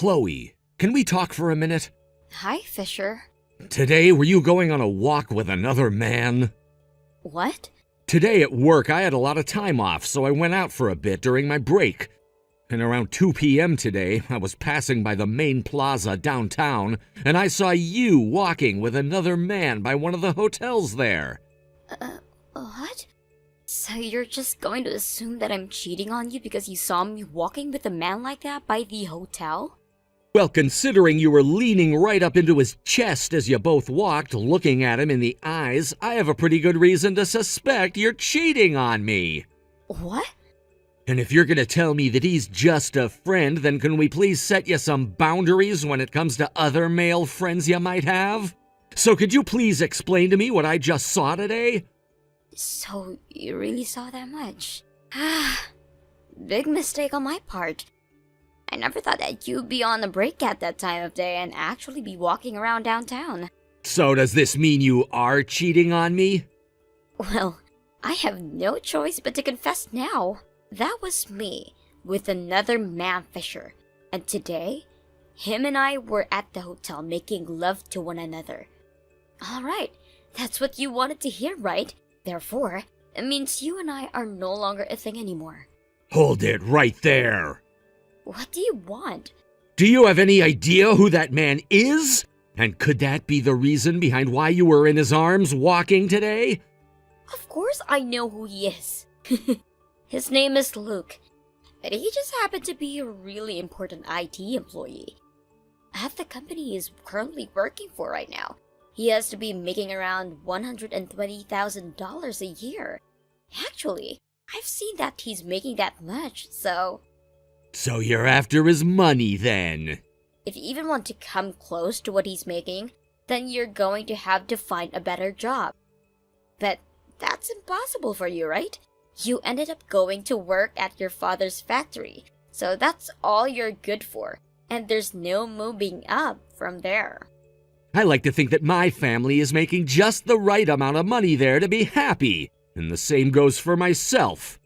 Chloe, can we talk for a minute? Hi, Fisher. Today, were you going on a walk with another man? What? Today at work, I had a lot of time off, so I went out for a bit during my break. And around 2 p.m. today, I was passing by the main plaza downtown, and I saw you walking with another man by one of the hotels there. What? So you're just going to assume that I'm cheating on you because you saw me walking with a man like that by the hotel? Well, considering you were leaning right up into his chest as you both walked, looking at him in the eyes, I have a pretty good reason to suspect you're cheating on me. What? And if you're gonna tell me that he's just a friend, then can we please set you some boundaries when it comes to other male friends you might have? So could you please explain to me what I just saw today? So you really saw that much? Big mistake on my part. I never thought that you'd be on a break at that time of day and actually be walking around downtown. So does this mean you are cheating on me? Well, I have no choice but to confess now. That was me, with another man, Fisher. And today, him and I were at the hotel making love to one another. Alright, that's what you wanted to hear, right? Therefore, it means you and I are no longer a thing anymore. Hold it right there. What do you want? Do you have any idea who that man is? And could that be the reason behind why you were in his arms walking today? Of course I know who he is. His name is Luke, but he just happened to be a really important IT employee at the company he's currently working for right now. He has to be making around $120,000 a year. Actually, I've seen that he's making that much, so... So you're after his money then? If you even want to come close to what he's making, then you're going to have to find a better job. But that's impossible for you, right? You ended up going to work at your father's factory, so that's all you're good for, and there's no moving up from there. I like to think that my family is making just the right amount of money there to be happy, and the same goes for myself.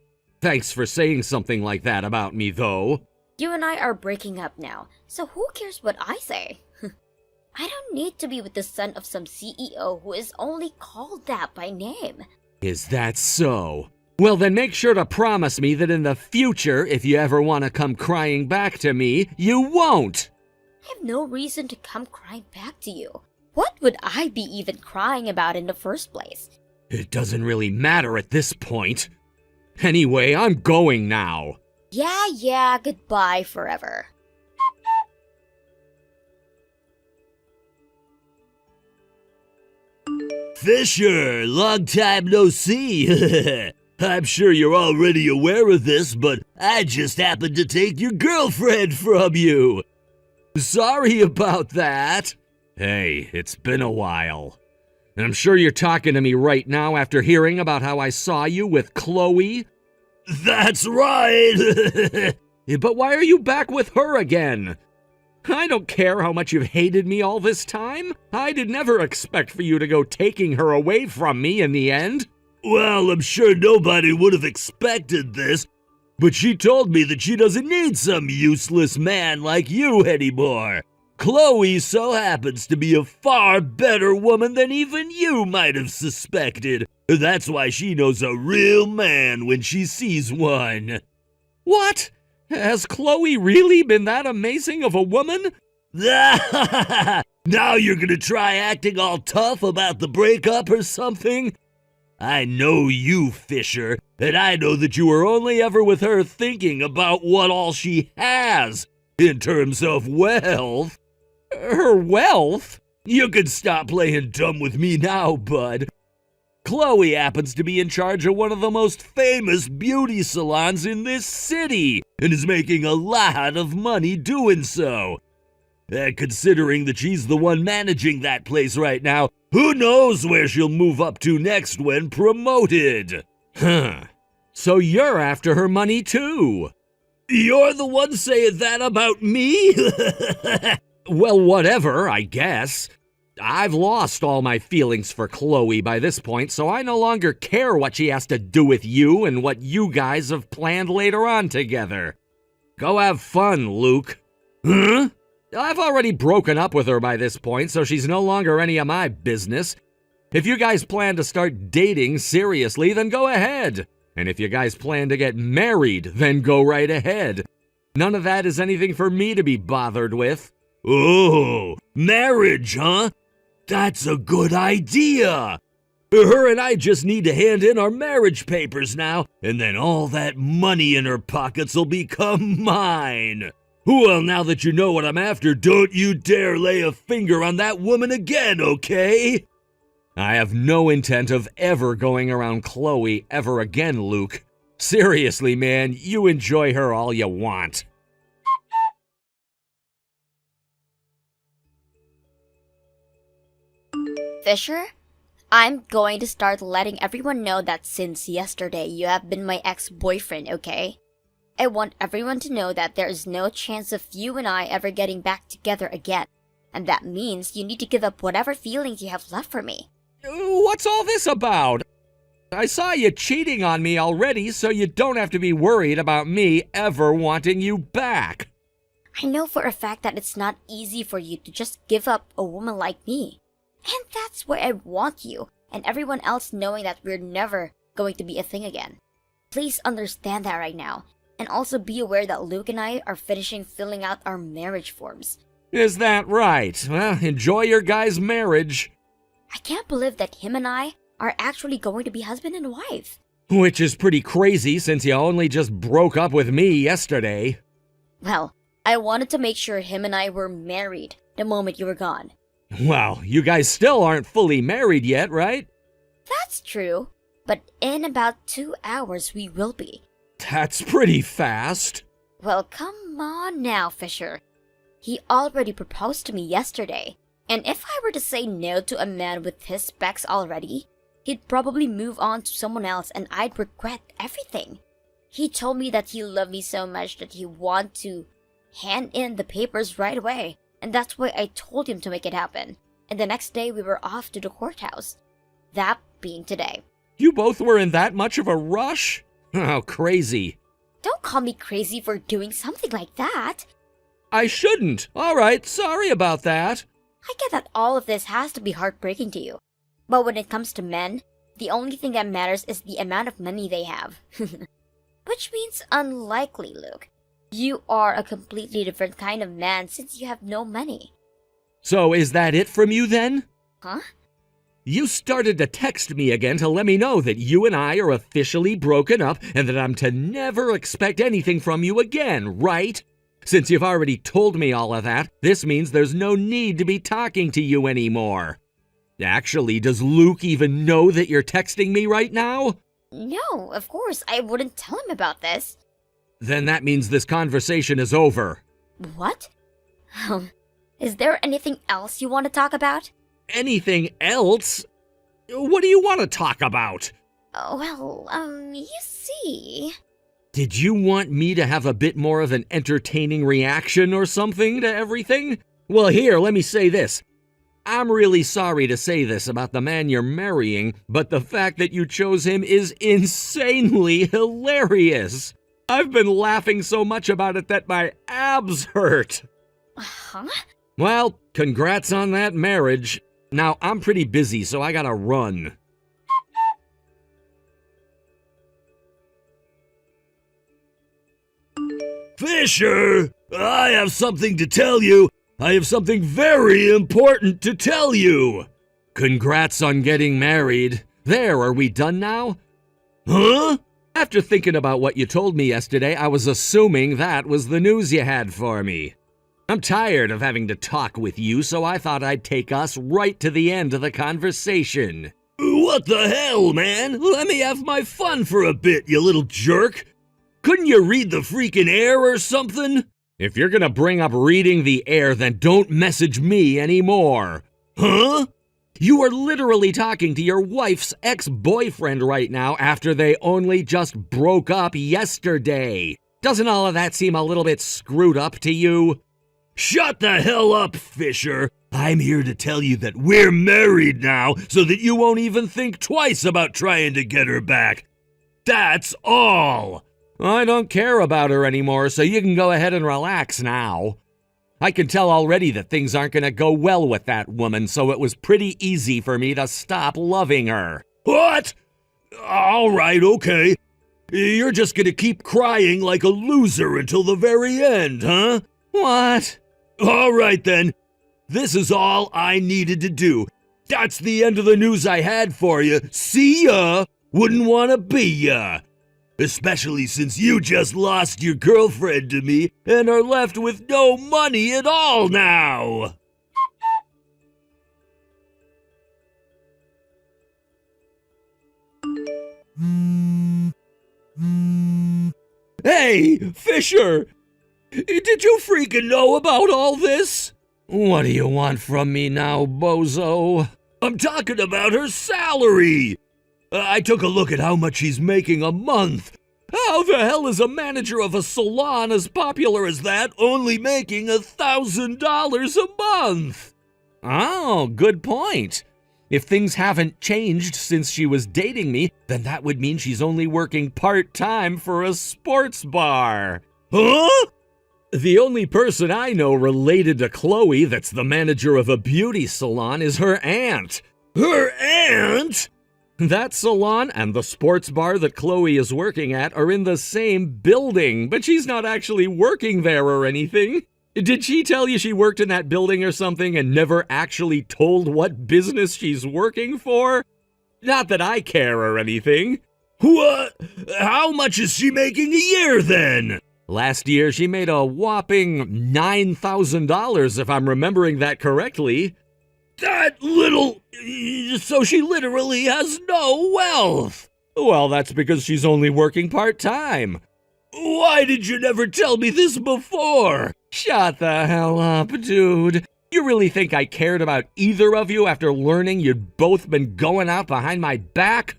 Thanks for saying something like that about me, though. You and I are breaking up now, so who cares what I say? I don't need to be with the son of some CEO who is only called that by name. Is that so? Well, then make sure to promise me that in the future, if you ever want to come crying back to me, you won't! I have no reason to come crying back to you. What would I be even crying about in the first place? It doesn't really matter at this point. Anyway, I'm going now. Yeah, goodbye forever. Fisher, long time no see. I'm sure you're already aware of this, but I just happened to take your girlfriend from you. Sorry about that. Hey, it's been a while. And I'm sure you're talking to me right now after hearing about how I saw you with Chloe. That's right. But why are you back with her again? I don't care how much you've hated me all this time. I did never expect for you to go taking her away from me in the end. Well, I'm sure nobody would have expected this, but she told me that she doesn't need some useless man like you anymore. Chloe so happens to be a far better woman than even you might have suspected. That's why she knows a real man when she sees one. What? Has Chloe really been that amazing of a woman? Now you're gonna try acting all tough about the breakup or something? I know you, Fisher, and I know that you were only ever with her thinking about what all she has in terms of wealth. Her wealth? You can stop playing dumb with me now, bud. Chloe happens to be in charge of one of the most famous beauty salons in this city and is making a lot of money doing so. And considering that she's the one managing that place right now, who knows where she'll move up to next when promoted? Huh. So you're after her money too? You're the one saying that about me? Well, whatever, I guess. I've lost all my feelings for Chloe by this point, so I no longer care what she has to do with you and what you guys have planned later on together. Go have fun, Luke. Huh? I've already broken up with her by this point, so she's no longer any of my business. If you guys plan to start dating seriously, then go ahead. And if you guys plan to get married, then go right ahead. None of that is anything for me to be bothered with. Oh, marriage, huh? That's a good idea. Her and I just need to hand in our marriage papers now, and then all that money in her pockets will become mine. Well, now that you know what I'm after, don't you dare lay a finger on that woman again, okay? I have no intent of ever going around Chloe ever again, Luke. Seriously, man, you enjoy her all you want. Fisher, I'm going to start letting everyone know that since yesterday you have been my ex-boyfriend, okay? I want everyone to know that there is no chance of you and I ever getting back together again. And that means you need to give up whatever feelings you have left for me. What's all this about? I saw you cheating on me already, so you don't have to be worried about me ever wanting you back. I know for a fact that it's not easy for you to just give up a woman like me. And that's why I want you and everyone else knowing that we're never going to be a thing again. Please understand that right now. And also be aware that Luke and I are finishing filling out our marriage forms. Is that right? Well, enjoy your guys' marriage. I can't believe that him and I are actually going to be husband and wife. Which is pretty crazy since you only just broke up with me yesterday. Well, I wanted to make sure him and I were married the moment you were gone. Well, you guys still aren't fully married yet, right? That's true, but in about 2 hours we will be. That's pretty fast. Well, come on now, Fisher. He already proposed to me yesterday, and if I were to say no to a man with his specs already, he'd probably move on to someone else and I'd regret everything. He told me that he loved me so much that he wanted to hand in the papers right away, and that's why I told him to make it happen. And the next day we were off to the courthouse. That being today. You both were in that much of a rush? How crazy. Don't call me crazy for doing something like that. I shouldn't. All right, sorry about that. I get that all of this has to be heartbreaking to you. But when it comes to men, the only thing that matters is the amount of money they have. Which means unlikely, Luke. You are a completely different kind of man since you have no money. So is that it from you then? Huh? You started to text me again to let me know that you and I are officially broken up and that I'm to never expect anything from you again, right? Since you've already told me all of that, this means there's no need to be talking to you anymore. Actually, does Luke even know that you're texting me right now? No, of course, I wouldn't tell him about this. Then that means this conversation is over. What? Is there anything else you want to talk about? Anything else? What do you want to talk about? Well, you see... Did you want me to have a bit more of an entertaining reaction or something to everything? Well, here, let me say this. I'm really sorry to say this about the man you're marrying, but the fact that you chose him is insanely hilarious. I've been laughing so much about it that my abs hurt. Huh? Well, congrats on that marriage. Now, I'm pretty busy, so I gotta run. Fisher, I have something to tell you. I have something very important to tell you. Congrats on getting married. There, are we done now? Huh? After thinking about what you told me yesterday, I was assuming that was the news you had for me. I'm tired of having to talk with you, so I thought I'd take us right to the end of the conversation. What the hell, man? Let me have my fun for a bit, you little jerk. Couldn't you read the freaking air or something? If you're gonna bring up reading the air, then don't message me anymore. Huh? You are literally talking to your wife's ex-boyfriend right now after they only just broke up yesterday. Doesn't all of that seem a little bit screwed up to you? Shut the hell up, Fisher. I'm here to tell you that we're married now so that you won't even think twice about trying to get her back. That's all. I don't care about her anymore, so you can go ahead and relax now. I can tell already that things aren't gonna go well with that woman, so it was pretty easy for me to stop loving her. What? All right, okay. You're just gonna keep crying like a loser until the very end, huh? What? All right then. This is all I needed to do. That's the end of the news I had for you. See ya! Wouldn't want to be ya. Especially since you just lost your girlfriend to me and are left with no money at all now. Hey, Fisher! Did you freaking know about all this? What do you want from me now, bozo? I'm talking about her salary. I took a look at how much she's making a month. How the hell is a manager of a salon as popular as that only making $1,000 a month? Oh, good point. If things haven't changed since she was dating me, then that would mean she's only working part-time for a sports bar. Huh? The only person I know related to Chloe that's the manager of a beauty salon is her aunt. Her aunt? That salon and the sports bar that Chloe is working at are in the same building, but she's not actually working there or anything. Did she tell you she worked in that building or something and never actually told what business she's working for? Not that I care or anything. What? How much is she making a year then? Last year she made a whopping $9,000 if I'm remembering that correctly. That little... So she literally has no wealth. Well, that's because she's only working part-time. Why did you never tell me this before? Shut the hell up, dude. You really think I cared about either of you after learning you'd both been going out behind my back?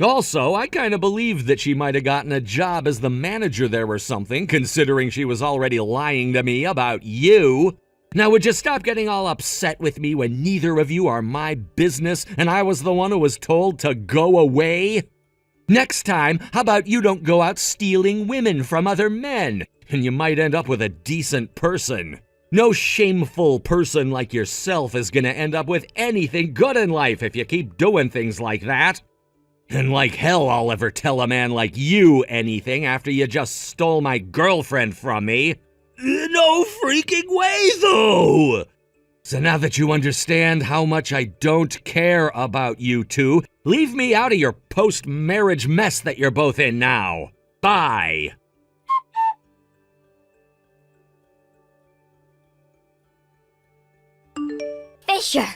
Also, I kind of believed that she might have gotten a job as the manager there or something, considering she was already lying to me about you. Now, would you stop getting all upset with me when neither of you are my business and I was the one who was told to go away? Next time, how about you don't go out stealing women from other men, and you might end up with a decent person. No shameful person like yourself is gonna end up with anything good in life if you keep doing things like that. And like hell I'll ever tell a man like you anything after you just stole my girlfriend from me. No freaking way, though! So now that you understand how much I don't care about you two, leave me out of your post-marriage mess that you're both in now. Bye! Fisher!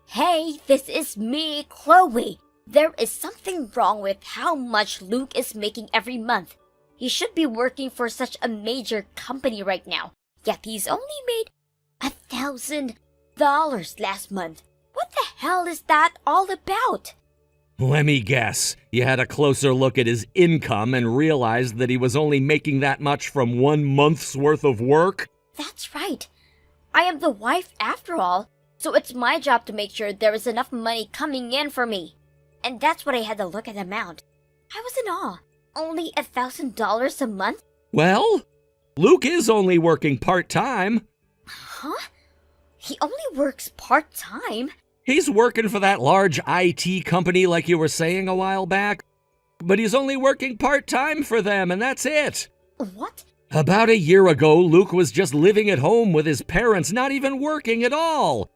Hey, this is me, Chloe. There is something wrong with how much Luke is making every month. He should be working for such a major company right now, yet he's only made $1,000 last month. What the hell is that all about? Let me guess. You had a closer look at his income and realized that he was only making that much from 1 month's worth of work? That's right. I am the wife after all, so it's my job to make sure there is enough money coming in for me. And that's what I had to look at the amount. I was in awe. Only $1,000 a month? Well, Luke is only working part-time. Huh? He only works part-time? He's working for that large IT company like you were saying a while back. But he's only working part-time for them, and that's it. What? About a year ago, Luke was just living at home with his parents, not even working at all.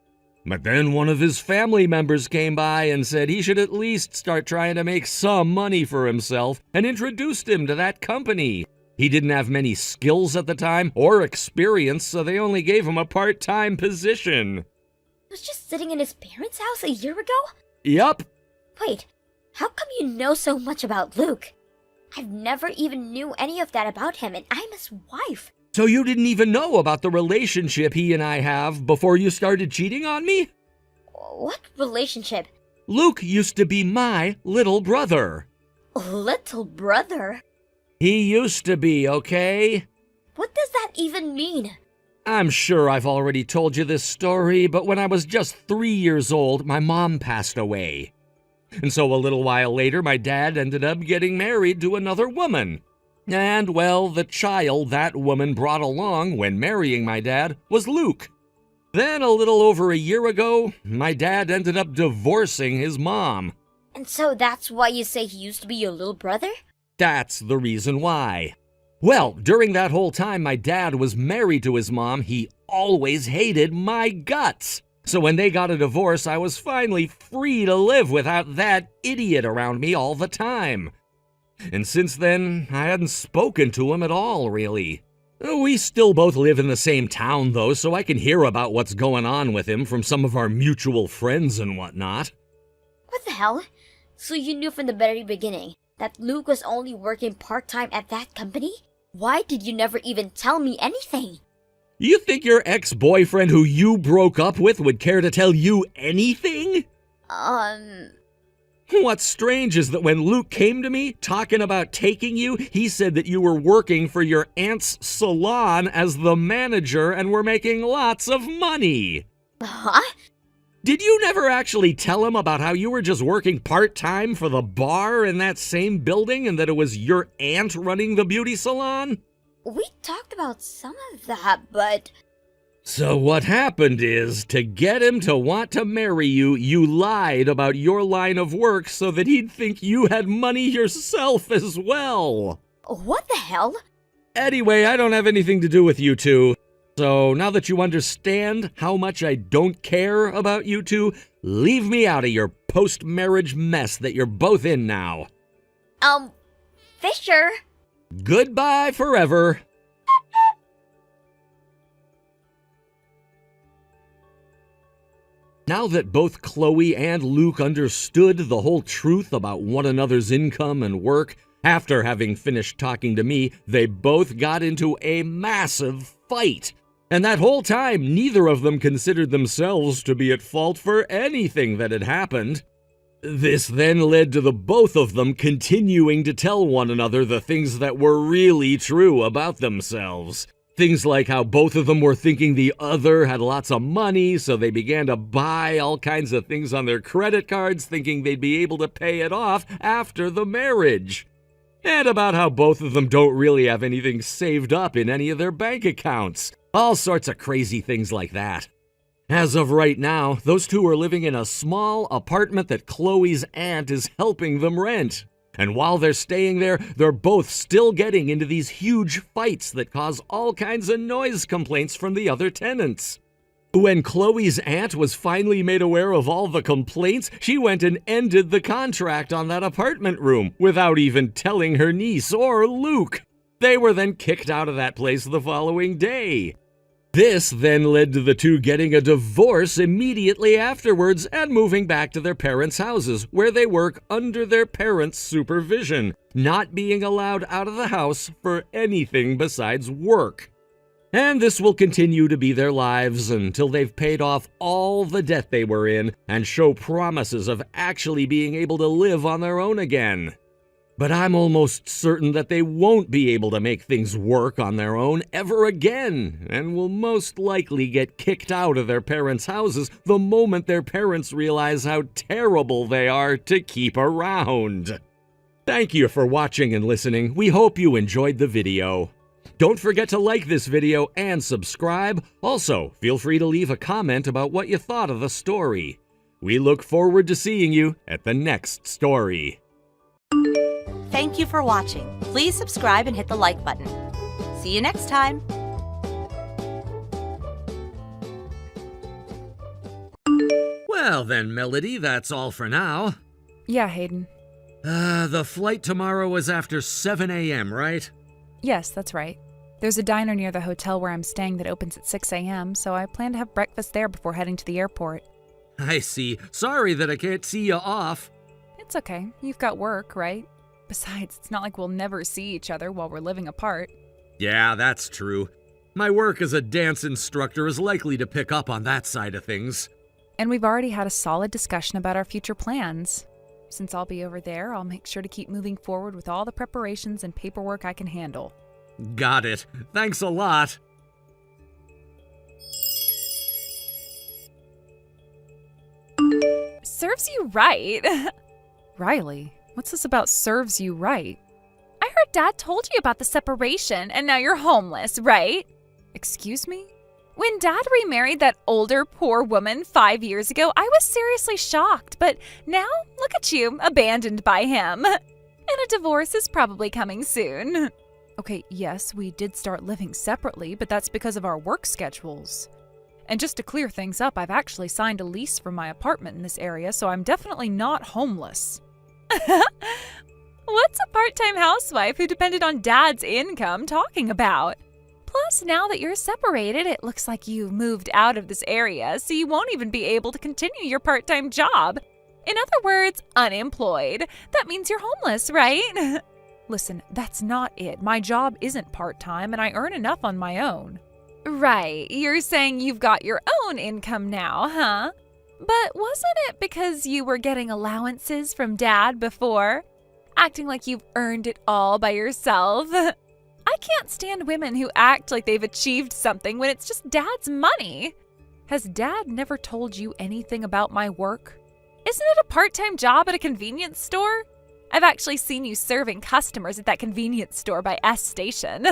But then one of his family members came by and said he should at least start trying to make some money for himself and introduced him to that company. He didn't have many skills at the time or experience, so they only gave him a part-time position. He was just sitting in his parents' house a year ago? Yup. Wait, how come you know so much about Luke? I've never even knew any of that about him, and I'm his wife. So you didn't even know about the relationship he and I have before you started cheating on me? What relationship? Luke used to be my little brother. Little brother? He used to be, okay? What does that even mean? I'm sure I've already told you this story, but when I was just 3 years old, my mom passed away. And so a little while later, my dad ended up getting married to another woman. And, well, the child that woman brought along when marrying my dad was Luke. Then, a little over a year ago, my dad ended up divorcing his mom. And so that's why you say he used to be your little brother? That's the reason why. Well, during that whole time my dad was married to his mom, he always hated my guts. So when they got a divorce, I was finally free to live without that idiot around me all the time. And since then, I hadn't spoken to him at all, really. We still both live in the same town, though, so I can hear about what's going on with him from some of our mutual friends and whatnot. What the hell? So you knew from the very beginning that Luke was only working part-time at that company? Why did you never even tell me anything? You think your ex-boyfriend who you broke up with would care to tell you anything? What's strange is that when Luke came to me talking about taking you, he said that you were working for your aunt's salon as the manager and were making lots of money. Huh? Did you never actually tell him about how you were just working part-time for the bar in that same building and that it was your aunt running the beauty salon? We talked about some of that, but... So what happened is, to get him to want to marry you, you lied about your line of work so that he'd think you had money yourself as well. What the hell? Anyway, I don't have anything to do with you two. So now that you understand how much I don't care about you two, leave me out of your post-marriage mess that you're both in now. Fisher? Goodbye forever. Now that both Chloe and Luke understood the whole truth about one another's income and work, after having finished talking to me, they both got into a massive fight. And that whole time, neither of them considered themselves to be at fault for anything that had happened. This then led to the both of them continuing to tell one another the things that were really true about themselves. Things like how both of them were thinking the other had lots of money, so they began to buy all kinds of things on their credit cards, thinking they'd be able to pay it off after the marriage. And about how both of them don't really have anything saved up in any of their bank accounts. All sorts of crazy things like that. As of right now, those two are living in a small apartment that Chloe's aunt is helping them rent. And while they're staying there, they're both still getting into these huge fights that cause all kinds of noise complaints from the other tenants. When Chloe's aunt was finally made aware of all the complaints, she went and ended the contract on that apartment room without even telling her niece or Luke. They were then kicked out of that place the following day. This then led to the two getting a divorce immediately afterwards and moving back to their parents' houses, where they work under their parents' supervision, not being allowed out of the house for anything besides work. And this will continue to be their lives until they've paid off all the debt they were in and show promises of actually being able to live on their own again. But I'm almost certain that they won't be able to make things work on their own ever again, and will most likely get kicked out of their parents' houses the moment their parents realize how terrible they are to keep around. Thank you for watching and listening. We hope you enjoyed the video. Don't forget to like this video and subscribe. Also, feel free to leave a comment about what you thought of the story. We look forward to seeing you at the next story. Thank you for watching. Please subscribe and hit the like button. See you next time. Well then, Melody, that's all for now. Yeah, Hayden. The flight tomorrow is after 7 a.m., right? Yes, that's right. There's a diner near the hotel where I'm staying that opens at 6 a.m., so I plan to have breakfast there before heading to the airport. I see. Sorry that I can't see you off. It's okay. You've got work, right? Besides, it's not like we'll never see each other while we're living apart. Yeah, that's true. My work as a dance instructor is likely to pick up on that side of things. And we've already had a solid discussion about our future plans. Since I'll be over there, I'll make sure to keep moving forward with all the preparations and paperwork I can handle. Got it. Thanks a lot. Serves you right. Riley, what's this about serves you right? I heard Dad told you about the separation and now you're homeless, right? Excuse me? When Dad remarried that older, poor woman 5 years ago, I was seriously shocked, but now, look at you, abandoned by him. And a divorce is probably coming soon. Okay, yes, we did start living separately, but that's because of our work schedules. And just to clear things up, I've actually signed a lease for my apartment in this area, so I'm definitely not homeless. What's a part-time housewife who depended on Dad's income talking about? Plus, now that you're separated, it looks like you've moved out of this area, so you won't even be able to continue your part-time job. In other words, unemployed. That means you're homeless, right? Listen, that's not it. My job isn't part-time, and I earn enough on my own. Right, you're saying you've got your own income now, huh? But wasn't it because you were getting allowances from Dad before? Acting like you've earned it all by yourself? I can't stand women who act like they've achieved something when it's just Dad's money. Has Dad never told you anything about my work? Isn't it a part-time job at a convenience store? I've actually seen you serving customers at that convenience store by S Station.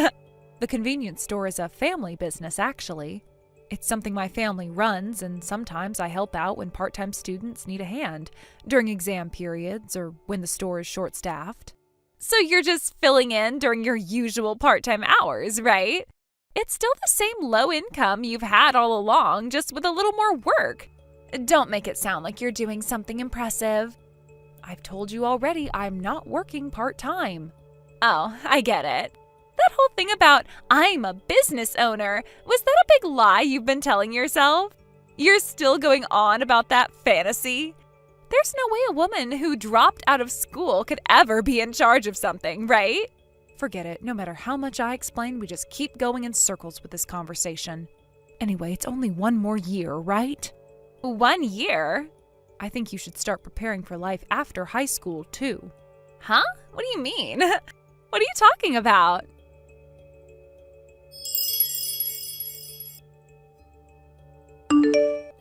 The convenience store is a family business, actually. It's something my family runs, and sometimes I help out when part-time students need a hand, during exam periods or when the store is short-staffed. So you're just filling in during your usual part-time hours, right? It's still the same low income you've had all along, just with a little more work. Don't make it sound like you're doing something impressive. I've told you already I'm not working part-time. Oh, I get it. That whole thing about I'm a business owner, was that a big lie you've been telling yourself? You're still going on about that fantasy? There's no way a woman who dropped out of school could ever be in charge of something, right? Forget it. No matter how much I explain, we just keep going in circles with this conversation. Anyway, it's only 1 more year, right? 1 year? I think you should start preparing for life after high school, too. Huh? What do you mean? What are you talking about?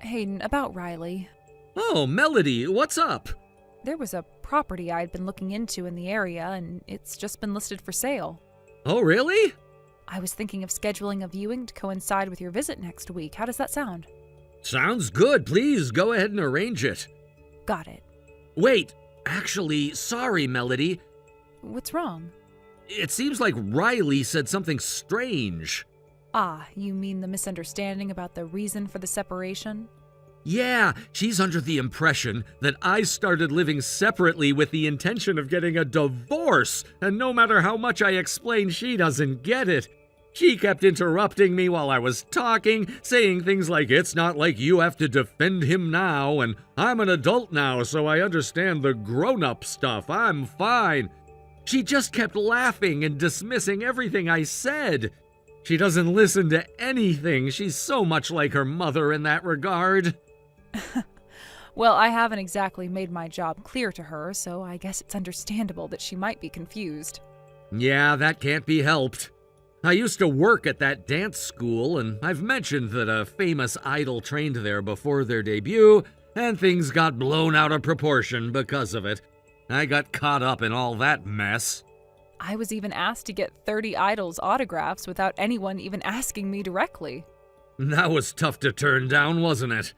Hayden, about Riley. Oh, Melody, what's up? There was a property I'd been looking into in the area, and it's just been listed for sale. Oh, really? I was thinking of scheduling a viewing to coincide with your visit next week. How does that sound? Sounds good. Please go ahead and arrange it. Got it. Wait, actually, sorry, Melody. What's wrong? It seems like Riley said something strange. Ah, you mean the misunderstanding about the reason for the separation? Yeah, she's under the impression that I started living separately with the intention of getting a divorce, and no matter how much I explain, she doesn't get it. She kept interrupting me while I was talking, saying things like, "It's not like you have to defend him now," and "I'm an adult now, so I understand the grown-up stuff. I'm fine." She just kept laughing and dismissing everything I said. She doesn't listen to anything. She's so much like her mother in that regard. Well, I haven't exactly made my job clear to her, so I guess it's understandable that she might be confused. Yeah, that can't be helped. I used to work at that dance school, and I've mentioned that a famous idol trained there before their debut, and things got blown out of proportion because of it. I got caught up in all that mess. I was even asked to get 30 idols' autographs without anyone even asking me directly. That was tough to turn down, wasn't it?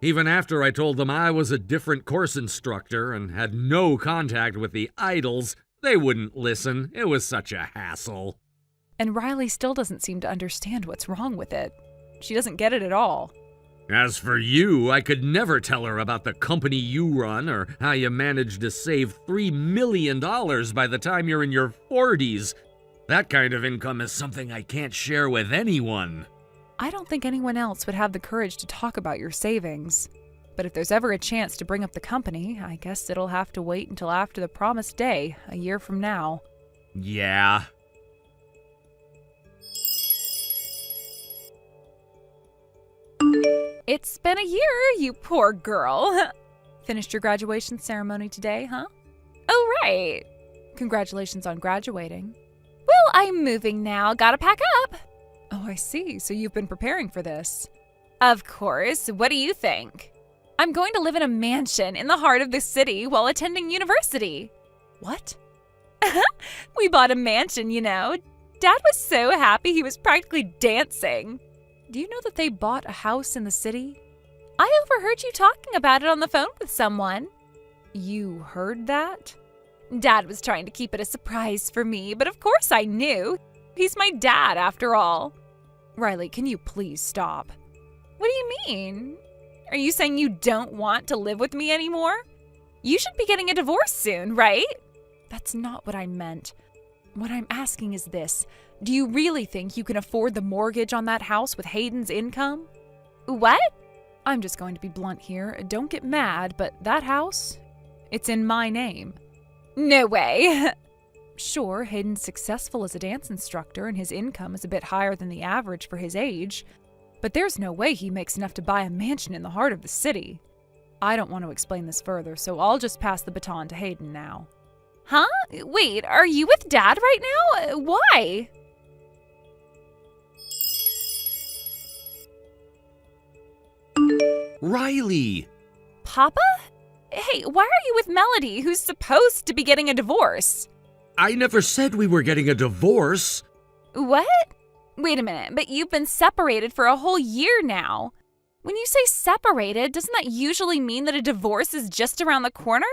Even after I told them I was a different course instructor and had no contact with the idols, they wouldn't listen. It was such a hassle. And Riley still doesn't seem to understand what's wrong with it. She doesn't get it at all. As for you, I could never tell her about the company you run or how you managed to save $3 million by the time you're in your 40s. That kind of income is something I can't share with anyone. I don't think anyone else would have the courage to talk about your savings. But if there's ever a chance to bring up the company, I guess it'll have to wait until after the promised day, a year from now. Yeah. It's been a year, you poor girl. Finished your graduation ceremony today, huh? Oh, right. Congratulations on graduating. Well, I'm moving now. Gotta pack up. Oh, I see. So you've been preparing for this. Of course. What do you think? I'm going to live in a mansion in the heart of the city while attending university. What? We bought a mansion, Dad was so happy he was practically dancing. Do you know that they bought a house in the city? I overheard you talking about it on the phone with someone. You heard that? Dad was trying to keep it a surprise for me, but of course I knew. He's my dad, after all. Riley, can you please stop? What do you mean? Are you saying you don't want to live with me anymore? You should be getting a divorce soon, right? That's not what I meant. What I'm asking is this. Do you really think you can afford the mortgage on that house with Hayden's income? What? I'm just going to be blunt here. Don't get mad, but that house, it's in my name. No way. Sure, Hayden's successful as a dance instructor and his income is a bit higher than the average for his age, but there's no way he makes enough to buy a mansion in the heart of the city. I don't want to explain this further, so I'll just pass the baton to Hayden now. Huh? Wait, are you with Dad right now? Why? Riley! Papa? Hey, why are you with Melody, who's supposed to be getting a divorce? I never said we were getting a divorce. What? Wait a minute, but you've been separated for a whole year now. When you say separated, doesn't that usually mean that a divorce is just around the corner?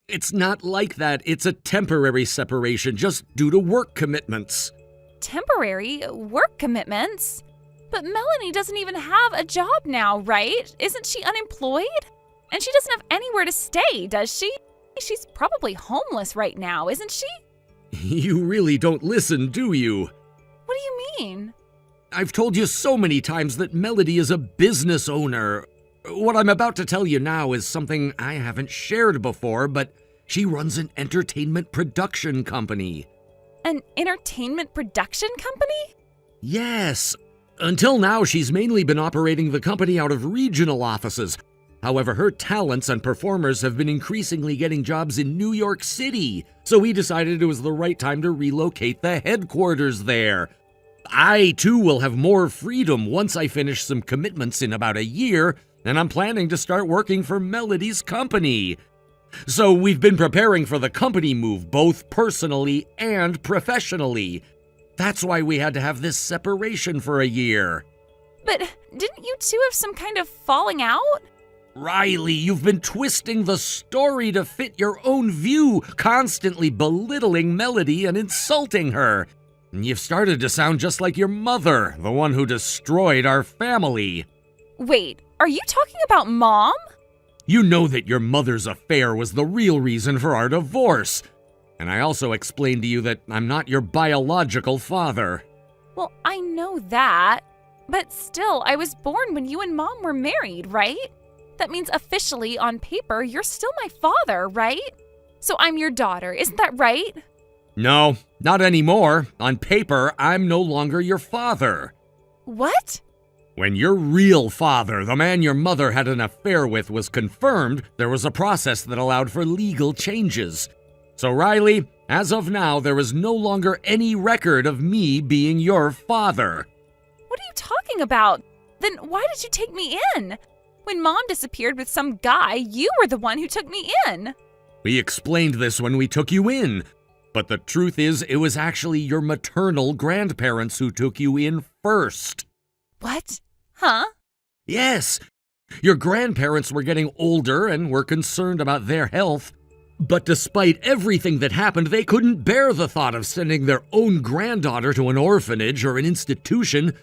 It's not like that. It's a temporary separation, just due to work commitments. Temporary work commitments? But Melanie doesn't even have a job now, right? Isn't she unemployed? And she doesn't have anywhere to stay, does she? She's probably homeless right now, isn't she? You really don't listen, do you? What do you mean? I've told you so many times that Melody is a business owner. What I'm about to tell you now is something I haven't shared before, but she runs an entertainment production company. An entertainment production company? Yes. Until now, she's mainly been operating the company out of regional offices. However, her talents and performers have been increasingly getting jobs in New York City, so we decided it was the right time to relocate the headquarters there. I, too, will have more freedom once I finish some commitments in about a year, and I'm planning to start working for Melody's company. So we've been preparing for the company move, both personally and professionally. That's why we had to have this separation for a year. But didn't you two have some kind of falling out? Riley, you've been twisting the story to fit your own view, constantly belittling Melody and insulting her. You've started to sound just like your mother, the one who destroyed our family. Wait, are you talking about Mom? You know that your mother's affair was the real reason for our divorce. And I also explained to you that I'm not your biological father. Well, I know that. But still, I was born when you and Mom were married, right? That means officially, on paper, you're still my father, right? So I'm your daughter, isn't that right? No, not anymore. On paper, I'm no longer your father. What? When your real father, the man your mother had an affair with, was confirmed, there was a process that allowed for legal changes. So Riley, as of now, there is no longer any record of me being your father. What are you talking about? Then why did you take me in? When Mom disappeared with some guy, you were the one who took me in. We explained this when we took you in. But the truth is, it was actually your maternal grandparents who took you in first. What? Huh? Yes. Your grandparents were getting older and were concerned about their health. But despite everything that happened, they couldn't bear the thought of sending their own granddaughter to an orphanage or an institution.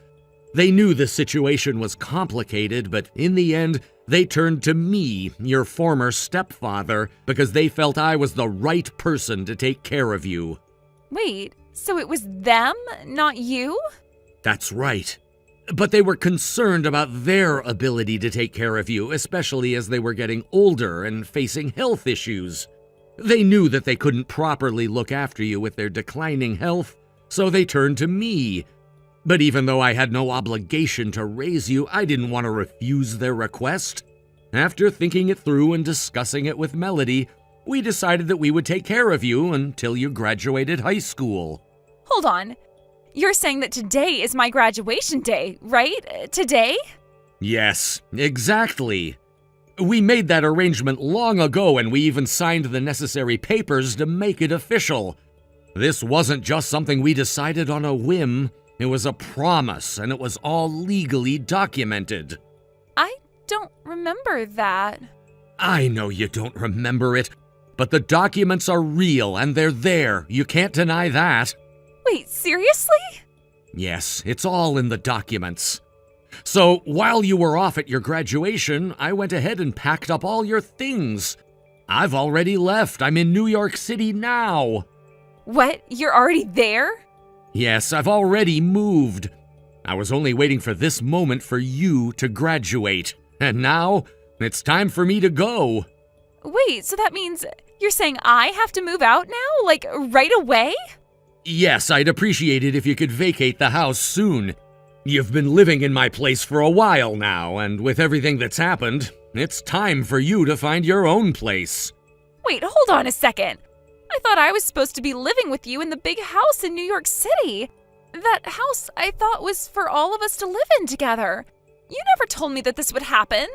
They knew the situation was complicated, but in the end, they turned to me, your former stepfather, because they felt I was the right person to take care of you. Wait, so it was them, not you? That's right. But they were concerned about their ability to take care of you, especially as they were getting older and facing health issues. They knew that they couldn't properly look after you with their declining health, so they turned to me. But even though I had no obligation to raise you, I didn't want to refuse their request. After thinking it through and discussing it with Melody, we decided that we would take care of you until you graduated high school. Hold on. You're saying that today is my graduation day, right? Today? Yes, exactly. We made that arrangement long ago, and we even signed the necessary papers to make it official. This wasn't just something we decided on a whim. It was a promise, and it was all legally documented. I don't remember that. I know you don't remember it, but the documents are real and they're there. You can't deny that. Wait, seriously? Yes, it's all in the documents. So, while you were off at your graduation, I went ahead and packed up all your things. I've already left. I'm in New York City now. What? You're already there? Yes, I've already moved. I was only waiting for this moment for you to graduate. And now, it's time for me to go. Wait, so that means you're saying I have to move out now? Like, right away? Yes, I'd appreciate it if you could vacate the house soon. You've been living in my place for a while now, and with everything that's happened, it's time for you to find your own place. Wait, hold on a second. I thought I was supposed to be living with you in the big house in New York City. That house I thought was for all of us to live in together. You never told me that this would happen.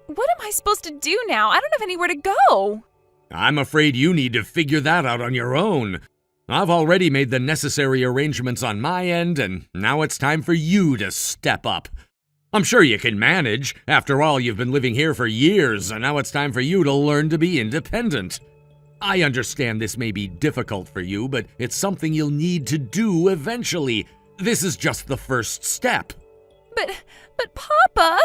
What am I supposed to do now? I don't have anywhere to go. I'm afraid you need to figure that out on your own. I've already made the necessary arrangements on my end, and now it's time for you to step up. I'm sure you can manage. After all, you've been living here for years, and now it's time for you to learn to be independent. I understand this may be difficult for you, but it's something you'll need to do eventually. This is just the first step. But Papa,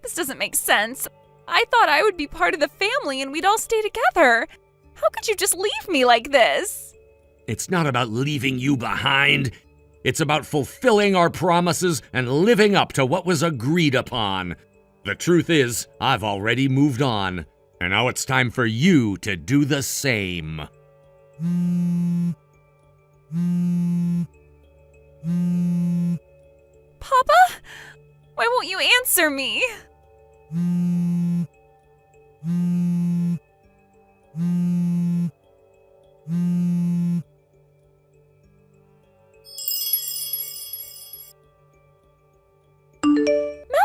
this doesn't make sense. I thought I would be part of the family and we'd all stay together. How could you just leave me like this? It's not about leaving you behind. It's about fulfilling our promises and living up to what was agreed upon. The truth is, I've already moved on, and now it's time for you to do the same. Papa? Why won't you answer me?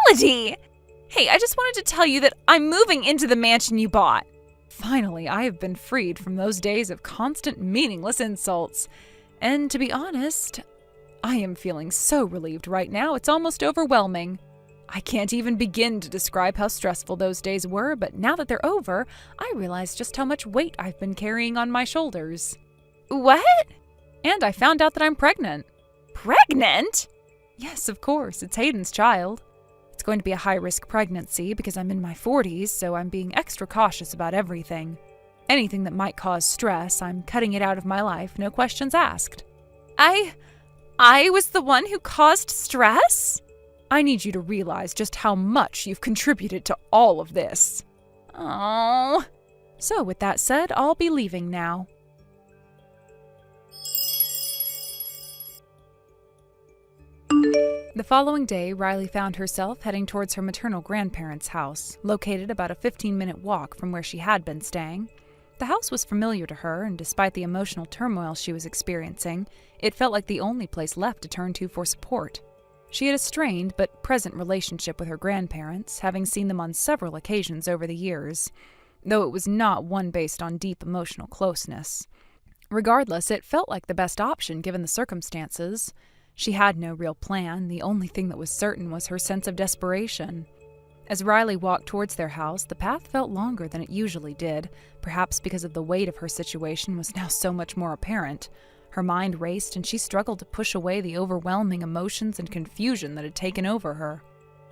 Melody! Hey, I just wanted to tell you that I'm moving into the mansion you bought. Finally, I have been freed from those days of constant meaningless insults. And to be honest, I am feeling so relieved right now, it's almost overwhelming. I can't even begin to describe how stressful those days were, but now that they're over, I realize just how much weight I've been carrying on my shoulders. What? And I found out that I'm pregnant. Pregnant? Yes, of course, it's Hayden's child. It's going to be a high-risk pregnancy because I'm in my 40s, so I'm being extra cautious about everything. Anything that might cause stress, I'm cutting it out of my life, no questions asked. I was the one who caused stress? I need you to realize just how much you've contributed to all of this. Oh. So with that said, I'll be leaving now. The following day, Riley found herself heading towards her maternal grandparents' house, located about a 15-minute walk from where she had been staying. The house was familiar to her, and despite the emotional turmoil she was experiencing, it felt like the only place left to turn to for support. She had a strained but present relationship with her grandparents, having seen them on several occasions over the years, though it was not one based on deep emotional closeness. Regardless, it felt like the best option given the circumstances. She had no real plan. The only thing that was certain was her sense of desperation. As Riley walked towards their house, the path felt longer than it usually did, perhaps because of the weight of her situation was now so much more apparent. Her mind raced, and she struggled to push away the overwhelming emotions and confusion that had taken over her.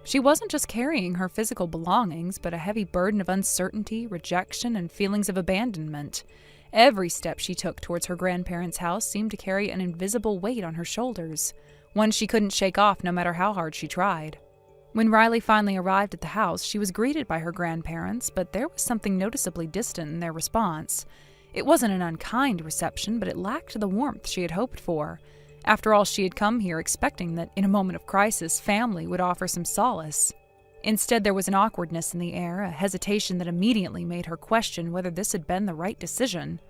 She wasn't just carrying her physical belongings, but a heavy burden of uncertainty, rejection, and feelings of abandonment. Every step she took towards her grandparents' house seemed to carry an invisible weight on her shoulders, one she couldn't shake off no matter how hard she tried. When Riley finally arrived at the house, she was greeted by her grandparents, but there was something noticeably distant in their response. It wasn't an unkind reception, but it lacked the warmth she had hoped for. After all, she had come here expecting that, in a moment of crisis, family would offer some solace. Instead, there was an awkwardness in the air, a hesitation that immediately made her question whether this had been the right decision.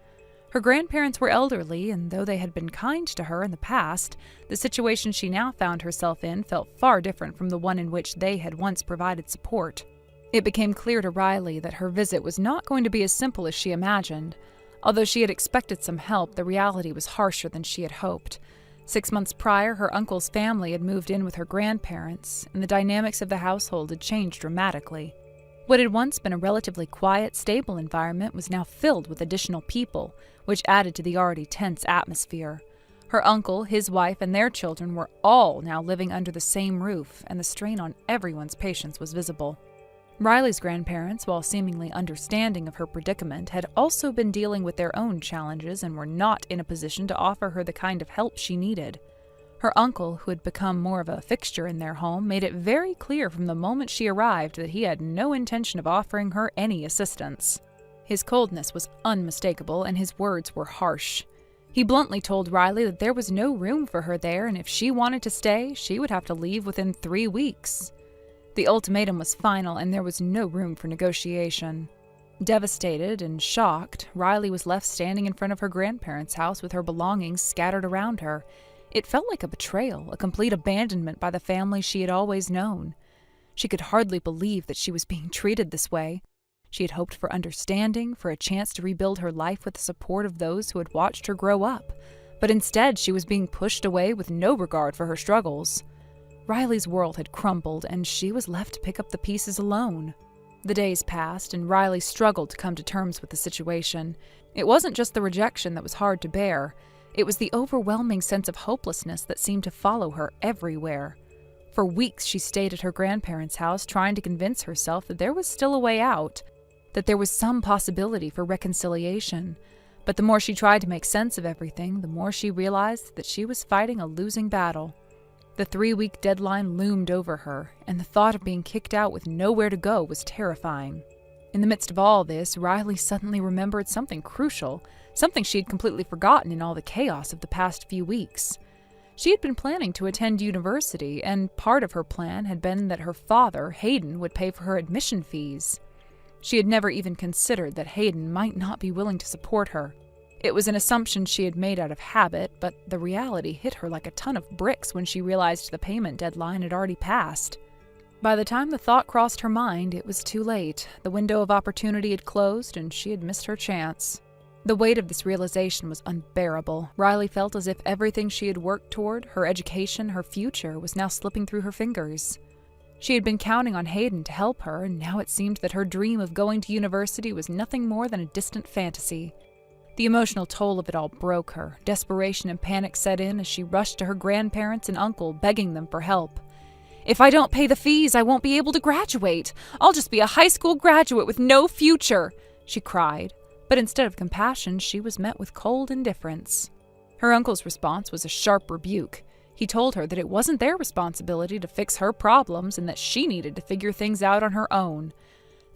Her grandparents were elderly, and though they had been kind to her in the past, the situation she now found herself in felt far different from the one in which they had once provided support. It became clear to Riley that her visit was not going to be as simple as she imagined. Although she had expected some help, the reality was harsher than she had hoped. 6 months prior, her uncle's family had moved in with her grandparents, and the dynamics of the household had changed dramatically. What had once been a relatively quiet, stable environment was now filled with additional people, which added to the already tense atmosphere. Her uncle, his wife, and their children were all now living under the same roof, and the strain on everyone's patience was visible. Riley's grandparents, while seemingly understanding of her predicament, had also been dealing with their own challenges and were not in a position to offer her the kind of help she needed. Her uncle, who had become more of a fixture in their home, made it very clear from the moment she arrived that he had no intention of offering her any assistance. His coldness was unmistakable, and his words were harsh. He bluntly told Riley that there was no room for her there, and if she wanted to stay, she would have to leave within 3 weeks. The ultimatum was final, and there was no room for negotiation. Devastated and shocked, Riley was left standing in front of her grandparents' house with her belongings scattered around her. It felt like a betrayal, a complete abandonment by the family she had always known. She could hardly believe that she was being treated this way. She had hoped for understanding, for a chance to rebuild her life with the support of those who had watched her grow up. But instead, she was being pushed away with no regard for her struggles. Riley's world had crumbled, and she was left to pick up the pieces alone. The days passed, and Riley struggled to come to terms with the situation. It wasn't just the rejection that was hard to bear. It was the overwhelming sense of hopelessness that seemed to follow her everywhere. For weeks she stayed at her grandparents' house trying to convince herself that there was still a way out, that there was some possibility for reconciliation. But the more she tried to make sense of everything, the more she realized that she was fighting a losing battle. The 3-week deadline loomed over her, and the thought of being kicked out with nowhere to go was terrifying. In the midst of all this, Riley suddenly remembered something crucial, something she had completely forgotten in all the chaos of the past few weeks. She had been planning to attend university, and part of her plan had been that her father, Hayden, would pay for her admission fees. She had never even considered that Hayden might not be willing to support her. It was an assumption she had made out of habit, but the reality hit her like a ton of bricks when she realized the payment deadline had already passed. By the time the thought crossed her mind, it was too late. The window of opportunity had closed, and she had missed her chance. The weight of this realization was unbearable. Riley felt as if everything she had worked toward, her education, her future, was now slipping through her fingers. She had been counting on Hayden to help her, and now it seemed that her dream of going to university was nothing more than a distant fantasy. The emotional toll of it all broke her. Desperation and panic set in as she rushed to her grandparents and uncle, begging them for help. "If I don't pay the fees, I won't be able to graduate. I'll just be a high school graduate with no future," she cried. But instead of compassion, she was met with cold indifference. Her uncle's response was a sharp rebuke. He told her that it wasn't their responsibility to fix her problems and that she needed to figure things out on her own.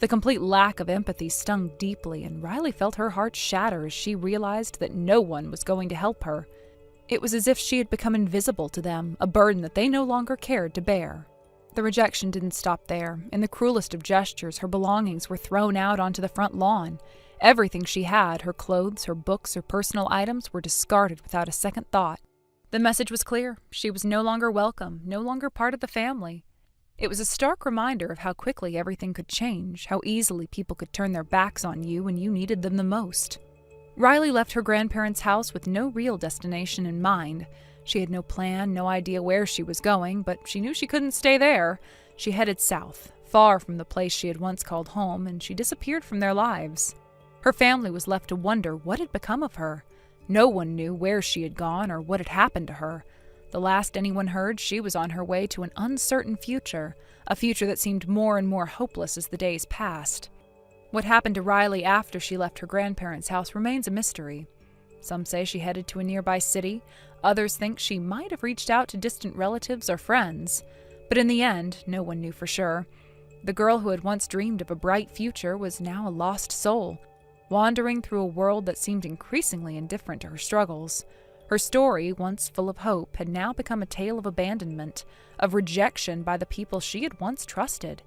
The complete lack of empathy stung deeply, and Riley felt her heart shatter as she realized that no one was going to help her. It was as if she had become invisible to them, a burden that they no longer cared to bear. The rejection didn't stop there. In the cruelest of gestures, her belongings were thrown out onto the front lawn. Everything she had, her clothes, her books, her personal items, were discarded without a second thought. The message was clear. She was no longer welcome, no longer part of the family. It was a stark reminder of how quickly everything could change, how easily people could turn their backs on you when you needed them the most. Riley left her grandparents' house with no real destination in mind. She had no plan, no idea where she was going, but she knew she couldn't stay there. She headed south, far from the place she had once called home, and she disappeared from their lives. Her family was left to wonder what had become of her. No one knew where she had gone or what had happened to her. The last anyone heard, she was on her way to an uncertain future, a future that seemed more and more hopeless as the days passed. What happened to Riley after she left her grandparents' house remains a mystery. Some say she headed to a nearby city, others think she might have reached out to distant relatives or friends. But in the end, no one knew for sure. The girl who had once dreamed of a bright future was now a lost soul, wandering through a world that seemed increasingly indifferent to her struggles. Her story, once full of hope, had now become a tale of abandonment, of rejection by the people she had once trusted.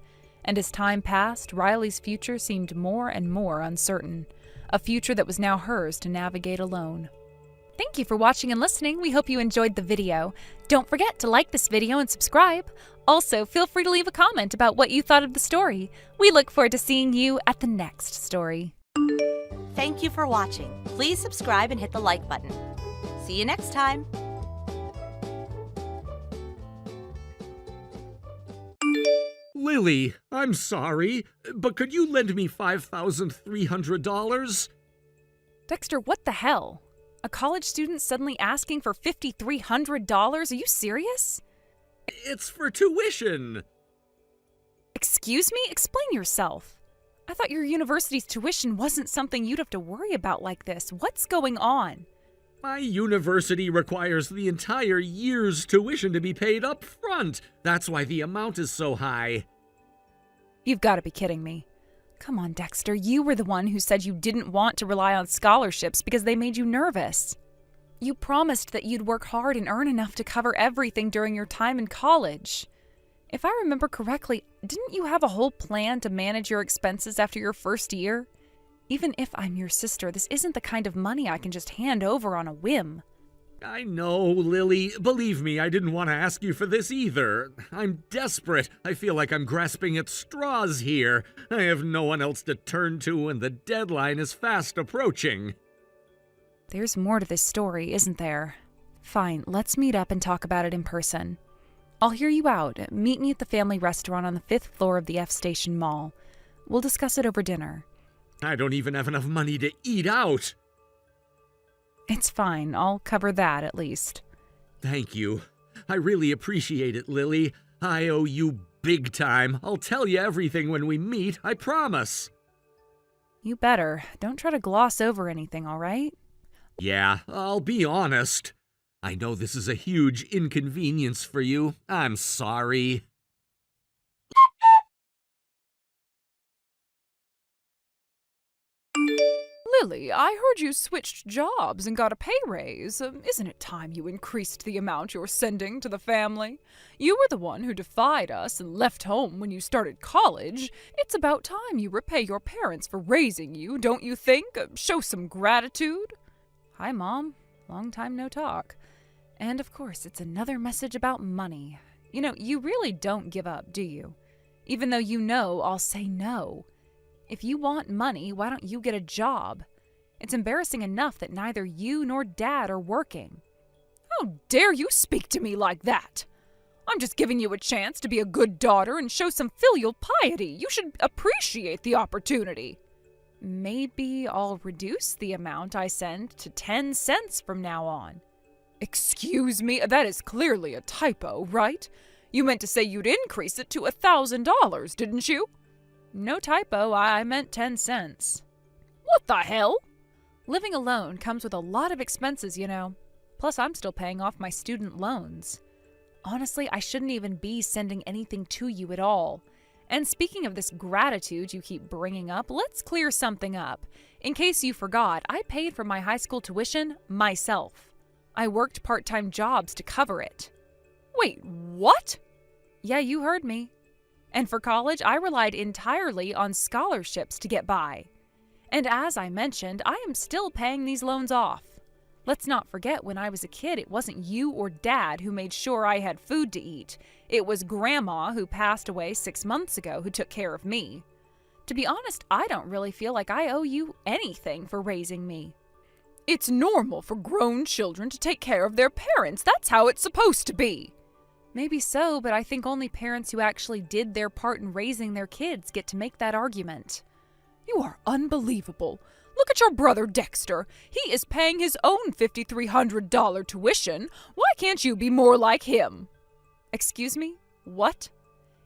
And as time passed, Riley's future seemed more and more uncertain, a future that was now hers to navigate alone. Thank you for watching and listening. We hope you enjoyed the video. Don't forget to like this video and subscribe. Also, feel free to leave a comment about what you thought of the story. We look forward to seeing you at the next story. Thank you for watching. Please subscribe and hit the like button. See you next time. Lily, I'm sorry, but could you lend me $5,300? Dexter, what the hell? A college student suddenly asking for $5,300? Are you serious? It's for tuition. Excuse me? Explain yourself. I thought your university's tuition wasn't something you'd have to worry about like this. What's going on? My university requires the entire year's tuition to be paid up front. That's why the amount is so high. You've got to be kidding me. Come on, Dexter, you were the one who said you didn't want to rely on scholarships because they made you nervous. You promised that you'd work hard and earn enough to cover everything during your time in college. If I remember correctly, didn't you have a whole plan to manage your expenses after your first year? Even if I'm your sister, this isn't the kind of money I can just hand over on a whim. I know, Lily. Believe me, I didn't want to ask you for this either. I'm desperate. I feel like I'm grasping at straws here. I have no one else to turn to, and the deadline is fast approaching. There's more to this story, isn't there? Fine, let's meet up and talk about it in person. I'll hear you out. Meet me at the family restaurant on the 5th floor of the F Station Mall. We'll discuss it over dinner. I don't even have enough money to eat out. It's fine. I'll cover that at least. Thank you. I really appreciate it, Lily. I owe you big time. I'll tell you everything when we meet, I promise. You better. Don't try to gloss over anything, all right? Yeah, I'll be honest. I know this is a huge inconvenience for you. I'm sorry. Lily, I heard you switched jobs and got a pay raise. Isn't it time you increased the amount you're sending to the family? You were the one who defied us and left home when you started college. It's about time you repay your parents for raising you, don't you think? Show some gratitude. Hi, Mom. Long time no talk. And of course, it's another message about money. You know, you really don't give up, do you? Even though you know I'll say no. If you want money, why don't you get a job? It's embarrassing enough that neither you nor Dad are working. How dare you speak to me like that? I'm just giving you a chance to be a good daughter and show some filial piety. You should appreciate the opportunity. Maybe I'll reduce the amount I send to 10 cents from now on. Excuse me, that is clearly a typo, right? You meant to say you'd increase it to $1,000, didn't you? No typo, I meant 10 cents. What the hell? Living alone comes with a lot of expenses, you know. Plus, I'm still paying off my student loans. Honestly, I shouldn't even be sending anything to you at all. And speaking of this gratitude you keep bringing up, let's clear something up. In case you forgot, I paid for my high school tuition myself. I worked part-time jobs to cover it. Wait, what? Yeah, you heard me. And for college, I relied entirely on scholarships to get by. And as I mentioned, I am still paying these loans off. Let's not forget, when I was a kid, it wasn't you or Dad who made sure I had food to eat. It was Grandma, who passed away 6 months ago, who took care of me. To be honest, I don't really feel like I owe you anything for raising me. It's normal for grown children to take care of their parents. That's how it's supposed to be. Maybe so, but I think only parents who actually did their part in raising their kids get to make that argument. You are unbelievable. Look at your brother Dexter. He is paying his own $5,300 tuition. Why can't you be more like him? Excuse me? What?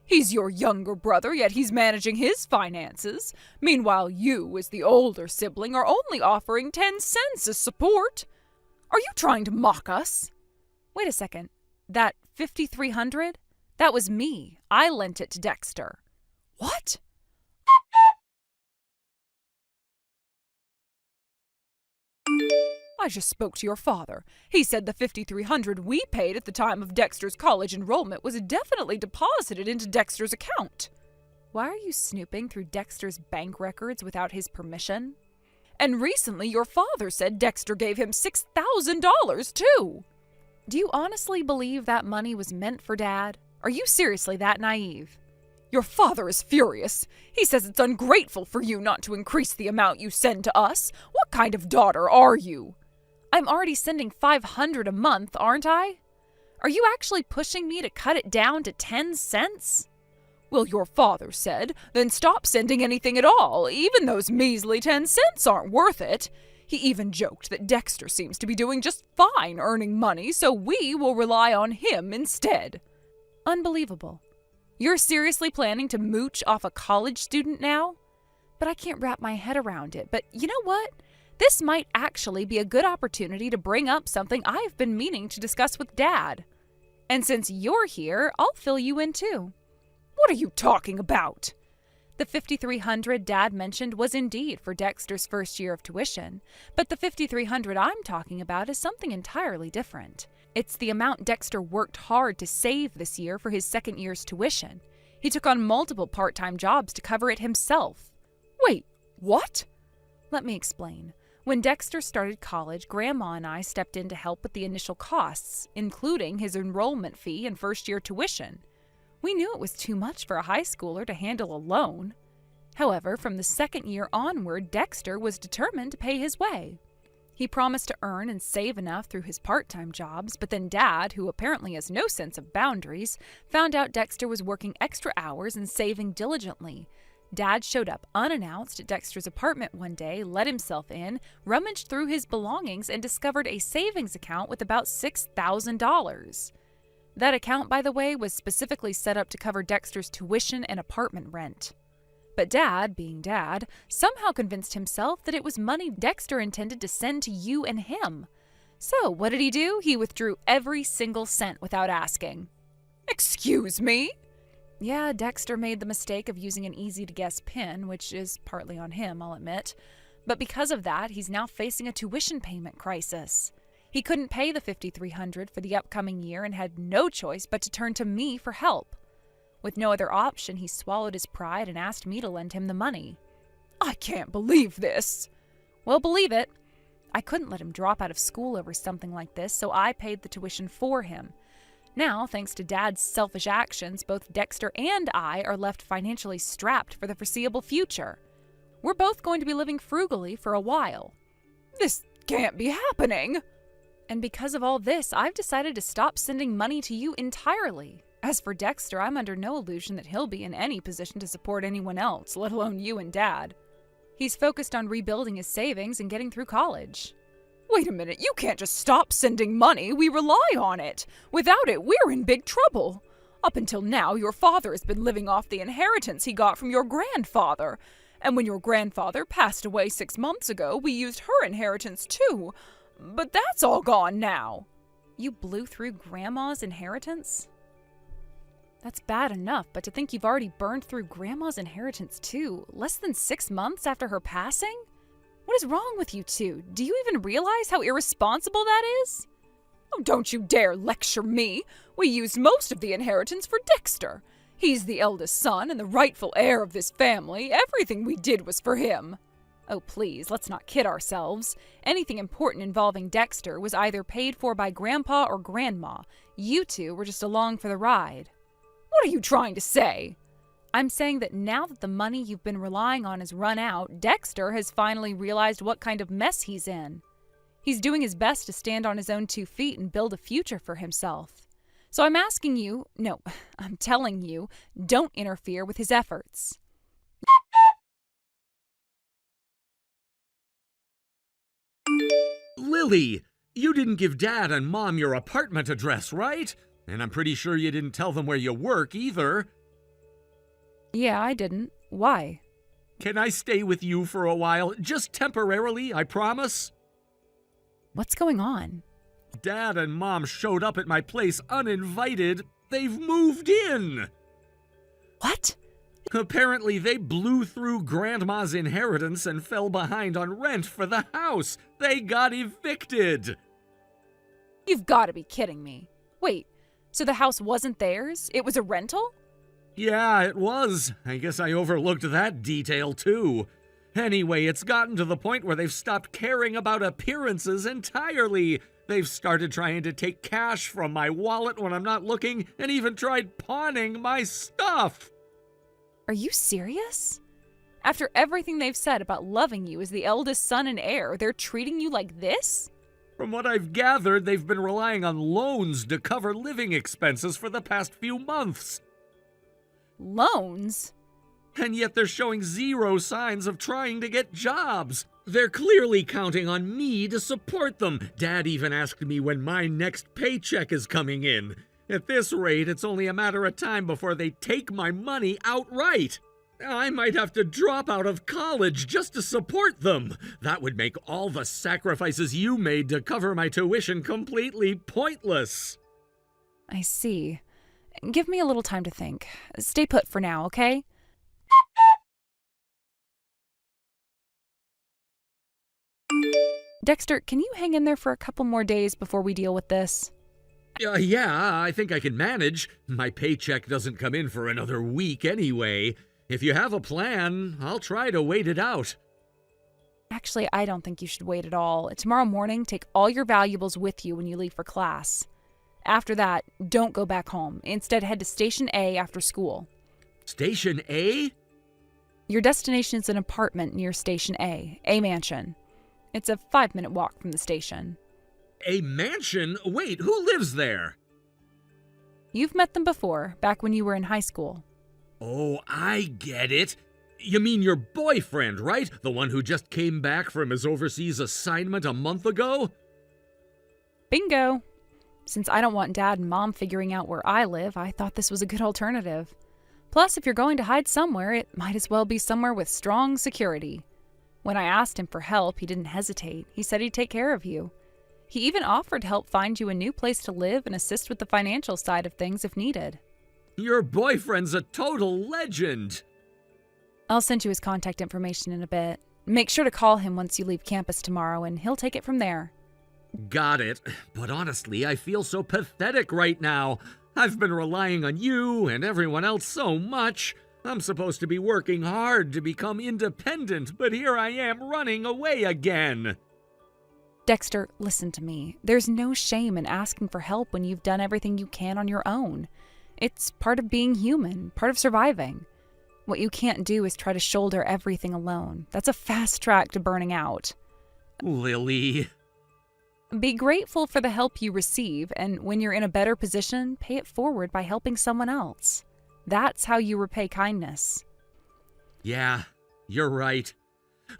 He's your younger brother, yet he's managing his finances. Meanwhile, you, as the older sibling, are only offering 10 cents as support. Are you trying to mock us? Wait a second. That $5,300? That was me. I lent it to Dexter. What? I just spoke to your father. He said the $5,300 we paid at the time of Dexter's college enrollment was definitely deposited into Dexter's account. Why are you snooping through Dexter's bank records without his permission? And recently your father said Dexter gave him $6,000 too. Do you honestly believe that money was meant for Dad? Are you seriously that naive? Your father is furious. He says it's ungrateful for you not to increase the amount you send to us. What kind of daughter are you? I'm already sending $500 a month, aren't I? Are you actually pushing me to cut it down to 10 cents? Well, your father said, then stop sending anything at all. Even those measly 10 cents aren't worth it. He even joked that Dexter seems to be doing just fine earning money, so we will rely on him instead. Unbelievable. You're seriously planning to mooch off a college student now? But I can't wrap my head around it. But you know what? This might actually be a good opportunity to bring up something I've been meaning to discuss with Dad. And since you're here, I'll fill you in too. What are you talking about? The $5,300 Dad mentioned was indeed for Dexter's first year of tuition, but the $5,300 I'm talking about is something entirely different. It's the amount Dexter worked hard to save this year for his second year's tuition. He took on multiple part-time jobs to cover it himself. Wait, what? Let me explain. When Dexter started college, Grandma and I stepped in to help with the initial costs, including his enrollment fee and first-year tuition. We knew it was too much for a high schooler to handle alone. However, from the second year onward, Dexter was determined to pay his way. He promised to earn and save enough through his part-time jobs, but then Dad, who apparently has no sense of boundaries, found out Dexter was working extra hours and saving diligently. Dad showed up unannounced at Dexter's apartment one day, let himself in, rummaged through his belongings, and discovered a savings account with about $6,000. That account, by the way, was specifically set up to cover Dexter's tuition and apartment rent. But Dad, being Dad, somehow convinced himself that it was money Dexter intended to send to you and him. So what did he do? He withdrew every single cent without asking. Excuse me? Yeah, Dexter made the mistake of using an easy-to-guess PIN, which is partly on him, I'll admit. But because of that, he's now facing a tuition payment crisis. He couldn't pay the $5,300 for the upcoming year and had no choice but to turn to me for help. With no other option, he swallowed his pride and asked me to lend him the money. I can't believe this. Well, believe it. I couldn't let him drop out of school over something like this, so I paid the tuition for him. Now, thanks to Dad's selfish actions, both Dexter and I are left financially strapped for the foreseeable future. We're both going to be living frugally for a while. This can't be happening. And because of all this, I've decided to stop sending money to you entirely. As for Dexter, I'm under no illusion that he'll be in any position to support anyone else, let alone you and Dad. He's focused on rebuilding his savings and getting through college. Wait a minute, you can't just stop sending money. We rely on it. Without it, we're in big trouble. Up until now, your father has been living off the inheritance he got from your grandfather. And when your grandfather passed away 6 months ago, we used her inheritance too. But that's all gone now. You blew through Grandma's inheritance? That's bad enough, but to think you've already burned through Grandma's inheritance too, less than 6 months after her passing? What is wrong with you two? Do you even realize how irresponsible that is? Oh, don't you dare lecture me. We used most of the inheritance for Dexter. He's the eldest son and the rightful heir of this family. Everything we did was for him. Oh, please, let's not kid ourselves. Anything important involving Dexter was either paid for by Grandpa or Grandma. You two were just along for the ride. What are you trying to say? I'm saying that now that the money you've been relying on has run out, Dexter has finally realized what kind of mess he's in. He's doing his best to stand on his own 2 feet and build a future for himself. So I'm asking you, no, I'm telling you, don't interfere with his efforts. Lily, you didn't give Dad and Mom your apartment address, right? And I'm pretty sure you didn't tell them where you work either. Yeah, I didn't. Why? Can I stay with you for a while? Just temporarily, I promise. What's going on? Dad and Mom showed up at my place uninvited. They've moved in. What? Apparently, they blew through Grandma's inheritance and fell behind on rent for the house. They got evicted. You've got to be kidding me. Wait, so the house wasn't theirs? It was a rental? Yeah, it was. I guess I overlooked that detail, too. Anyway, it's gotten to the point where they've stopped caring about appearances entirely. They've started trying to take cash from my wallet when I'm not looking, and even tried pawning my stuff. Are you serious? After everything they've said about loving you as the eldest son and heir, they're treating you like this? From what I've gathered, they've been relying on loans to cover living expenses for the past few months. Loans? And yet they're showing zero signs of trying to get jobs. They're clearly counting on me to support them. Dad even asked me when my next paycheck is coming in. At this rate, it's only a matter of time before they take my money outright. I might have to drop out of college just to support them. That would make all the sacrifices you made to cover my tuition completely pointless. I see. Give me a little time to think. Stay put for now, okay? Dexter, can you hang in there for a couple more days before we deal with this? Yeah, I think I can manage. My paycheck doesn't come in for another week anyway. If you have a plan, I'll try to wait it out. Actually, I don't think you should wait at all. Tomorrow morning, take all your valuables with you when you leave for class. After that, don't go back home. Instead, head to Station A after school. Station A? Your destination is an apartment near Station A Mansion. It's a 5-minute walk from the station. A mansion? Wait, who lives there? You've met them before, back when you were in high school. Oh, I get it. You mean your boyfriend, right? The one who just came back from his overseas assignment a month ago? Bingo! Since I don't want Dad and Mom figuring out where I live, I thought this was a good alternative. Plus, if you're going to hide somewhere, it might as well be somewhere with strong security. When I asked him for help, he didn't hesitate. He said he'd take care of you. He even offered to help find you a new place to live and assist with the financial side of things if needed. Your boyfriend's a total legend. I'll send you his contact information in a bit. Make sure to call him once you leave campus tomorrow, and he'll take it from there. Got it. But honestly, I feel so pathetic right now. I've been relying on you and everyone else so much. I'm supposed to be working hard to become independent, but here I am running away again. Dexter, listen to me. There's no shame in asking for help when you've done everything you can on your own. It's part of being human, part of surviving. What you can't do is try to shoulder everything alone. That's a fast track to burning out. Lily. Be grateful for the help you receive, and when you're in a better position, pay it forward by helping someone else. That's how you repay kindness. Yeah, you're right.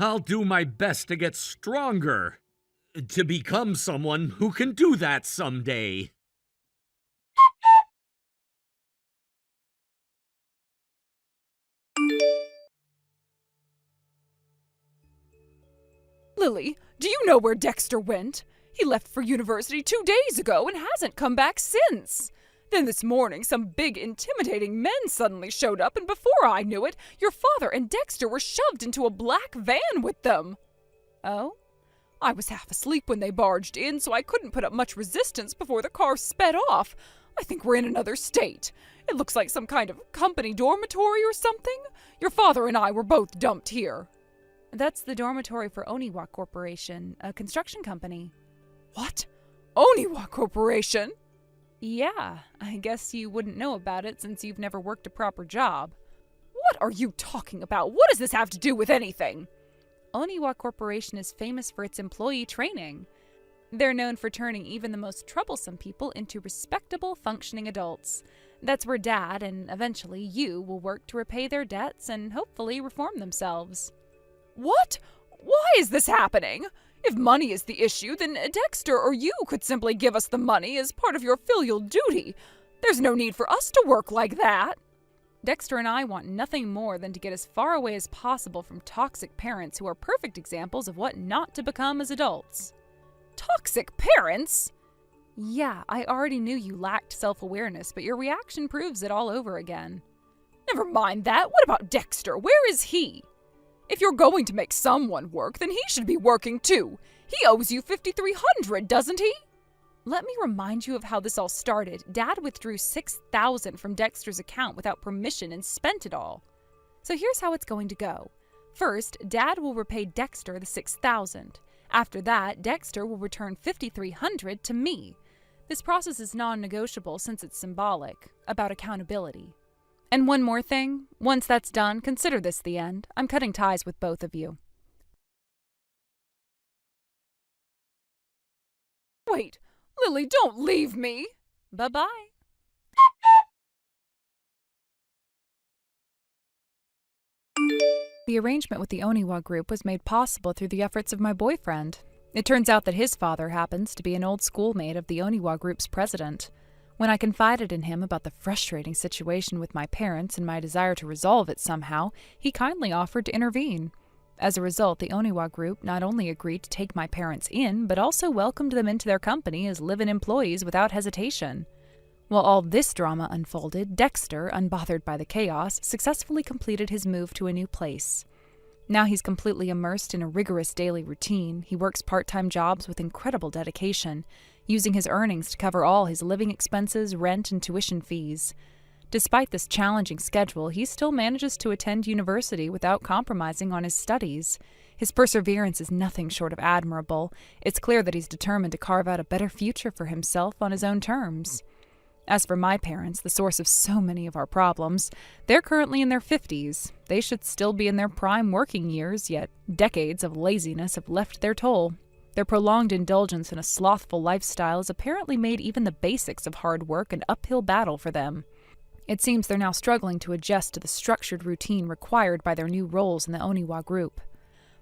I'll do my best to get stronger. To become someone who can do that someday. Lily, do you know where Dexter went? He left for university 2 days ago and hasn't come back since. Then this morning, some big, intimidating men suddenly showed up, and before I knew it, your father and Dexter were shoved into a black van with them. Oh? I was half asleep when they barged in, so I couldn't put up much resistance before the car sped off. I think we're in another state. It looks like some kind of company dormitory or something. Your father and I were both dumped here. That's the dormitory for Oniwa Corporation, a construction company. What? Oniwa Corporation? Yeah, I guess you wouldn't know about it since you've never worked a proper job. What are you talking about? What does this have to do with anything? Oniwa Corporation is famous for its employee training. They're known for turning even the most troublesome people into respectable, functioning adults. That's where Dad, and eventually you, will work to repay their debts and hopefully reform themselves. What? Why is this happening? If money is the issue, then Dexter or you could simply give us the money as part of your filial duty. There's no need for us to work like that. Dexter and I want nothing more than to get as far away as possible from toxic parents who are perfect examples of what not to become as adults. Toxic parents? Yeah, I already knew you lacked self-awareness, but your reaction proves it all over again. Never mind that. What about Dexter? Where is he? If you're going to make someone work, then he should be working too. He owes you $5,300, doesn't he? Let me remind you of how this all started. Dad withdrew $6,000 from Dexter's account without permission and spent it all. So here's how it's going to go. First, Dad will repay Dexter the $6,000. After that, Dexter will return $5,300 to me. This process is non-negotiable since it's symbolic, about accountability. And one more thing. Once that's done, consider this the end. I'm cutting ties with both of you. Wait, Lily, don't leave me! Bye-bye. The arrangement with the Oniwa group was made possible through the efforts of my boyfriend. It turns out that his father happens to be an old schoolmate of the Oniwa group's president. When I confided in him about the frustrating situation with my parents and my desire to resolve it somehow, he kindly offered to intervene. As a result, the Oniwa group not only agreed to take my parents in, but also welcomed them into their company as live-in employees without hesitation. While all this drama unfolded, Dexter, unbothered by the chaos, successfully completed his move to a new place. Now he's completely immersed in a rigorous daily routine. He works part-time jobs with incredible dedication, using his earnings to cover all his living expenses, rent, and tuition fees. Despite this challenging schedule, he still manages to attend university without compromising on his studies. His perseverance is nothing short of admirable. It's clear that he's determined to carve out a better future for himself on his own terms. As for my parents, the source of so many of our problems, they're currently in their 50s. They should still be in their prime working years, yet decades of laziness have left their toll. Their prolonged indulgence in a slothful lifestyle has apparently made even the basics of hard work an uphill battle for them. It seems they're now struggling to adjust to the structured routine required by their new roles in the Oniwa group.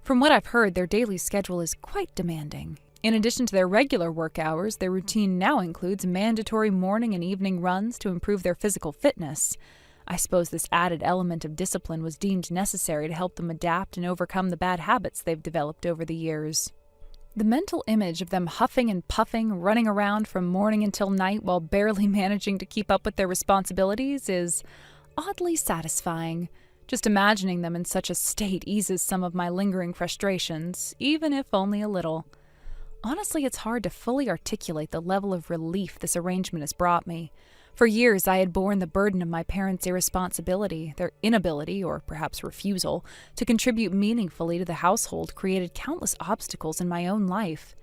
From what I've heard, their daily schedule is quite demanding. In addition to their regular work hours, their routine now includes mandatory morning and evening runs to improve their physical fitness. I suppose this added element of discipline was deemed necessary to help them adapt and overcome the bad habits they've developed over the years. The mental image of them huffing and puffing, running around from morning until night while barely managing to keep up with their responsibilities is oddly satisfying. Just imagining them in such a state eases some of my lingering frustrations, even if only a little. Honestly, it's hard to fully articulate the level of relief this arrangement has brought me. For years, I had borne the burden of my parents' irresponsibility. Their inability, or perhaps refusal, to contribute meaningfully to the household created countless obstacles in my own life.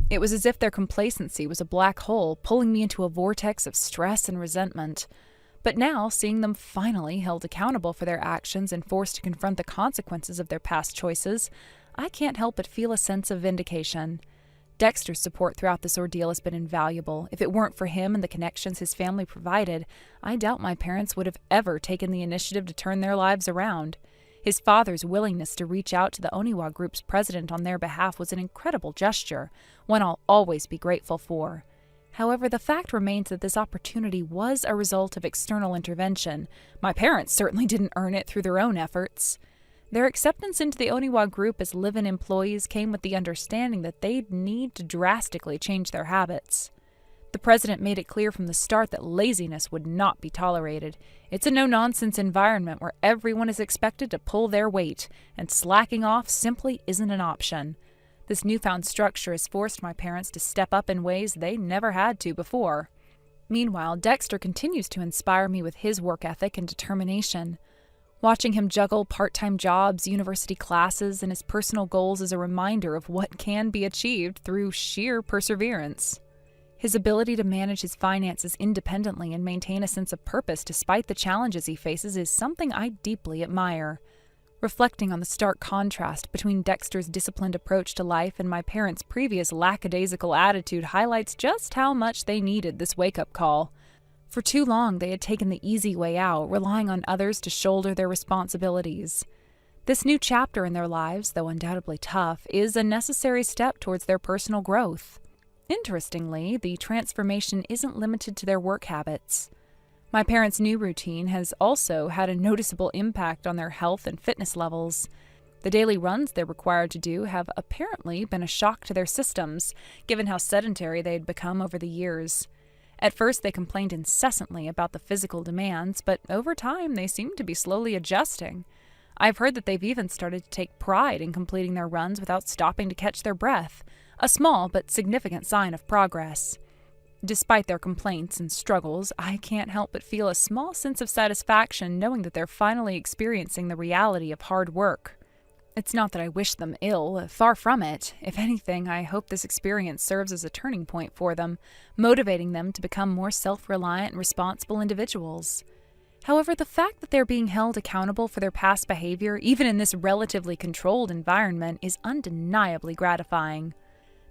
It was as if their complacency was a black hole, pulling me into a vortex of stress and resentment. But now, seeing them finally held accountable for their actions and forced to confront the consequences of their past choices, I can't help but feel a sense of vindication. Dexter's support throughout this ordeal has been invaluable. If it weren't for him and the connections his family provided, I doubt my parents would have ever taken the initiative to turn their lives around. His father's willingness to reach out to the Oniwa group's president on their behalf was an incredible gesture, one I'll always be grateful for. However, the fact remains that this opportunity was a result of external intervention. My parents certainly didn't earn it through their own efforts. Their acceptance into the Oniwa group as live-in employees came with the understanding that they'd need to drastically change their habits. The president made it clear from the start that laziness would not be tolerated. It's a no-nonsense environment where everyone is expected to pull their weight, and slacking off simply isn't an option. This newfound structure has forced my parents to step up in ways they never had to before. Meanwhile, Dexter continues to inspire me with his work ethic and determination. Watching him juggle part-time jobs, university classes, and his personal goals is a reminder of what can be achieved through sheer perseverance. His ability to manage his finances independently and maintain a sense of purpose despite the challenges he faces is something I deeply admire. Reflecting on the stark contrast between Dexter's disciplined approach to life and my parents' previous lackadaisical attitude highlights just how much they needed this wake-up call. For too long, they had taken the easy way out, relying on others to shoulder their responsibilities. This new chapter in their lives, though undoubtedly tough, is a necessary step towards their personal growth. Interestingly, the transformation isn't limited to their work habits. My parents' new routine has also had a noticeable impact on their health and fitness levels. The daily runs they're required to do have apparently been a shock to their systems, given how sedentary they had become over the years. At first, they complained incessantly about the physical demands, but over time, they seem to be slowly adjusting. I've heard that they've even started to take pride in completing their runs without stopping to catch their breath, a small but significant sign of progress. Despite their complaints and struggles, I can't help but feel a small sense of satisfaction knowing that they're finally experiencing the reality of hard work. It's not that I wish them ill, far from it. If anything, I hope this experience serves as a turning point for them, motivating them to become more self-reliant and responsible individuals. However, the fact that they're being held accountable for their past behavior, even in this relatively controlled environment, is undeniably gratifying.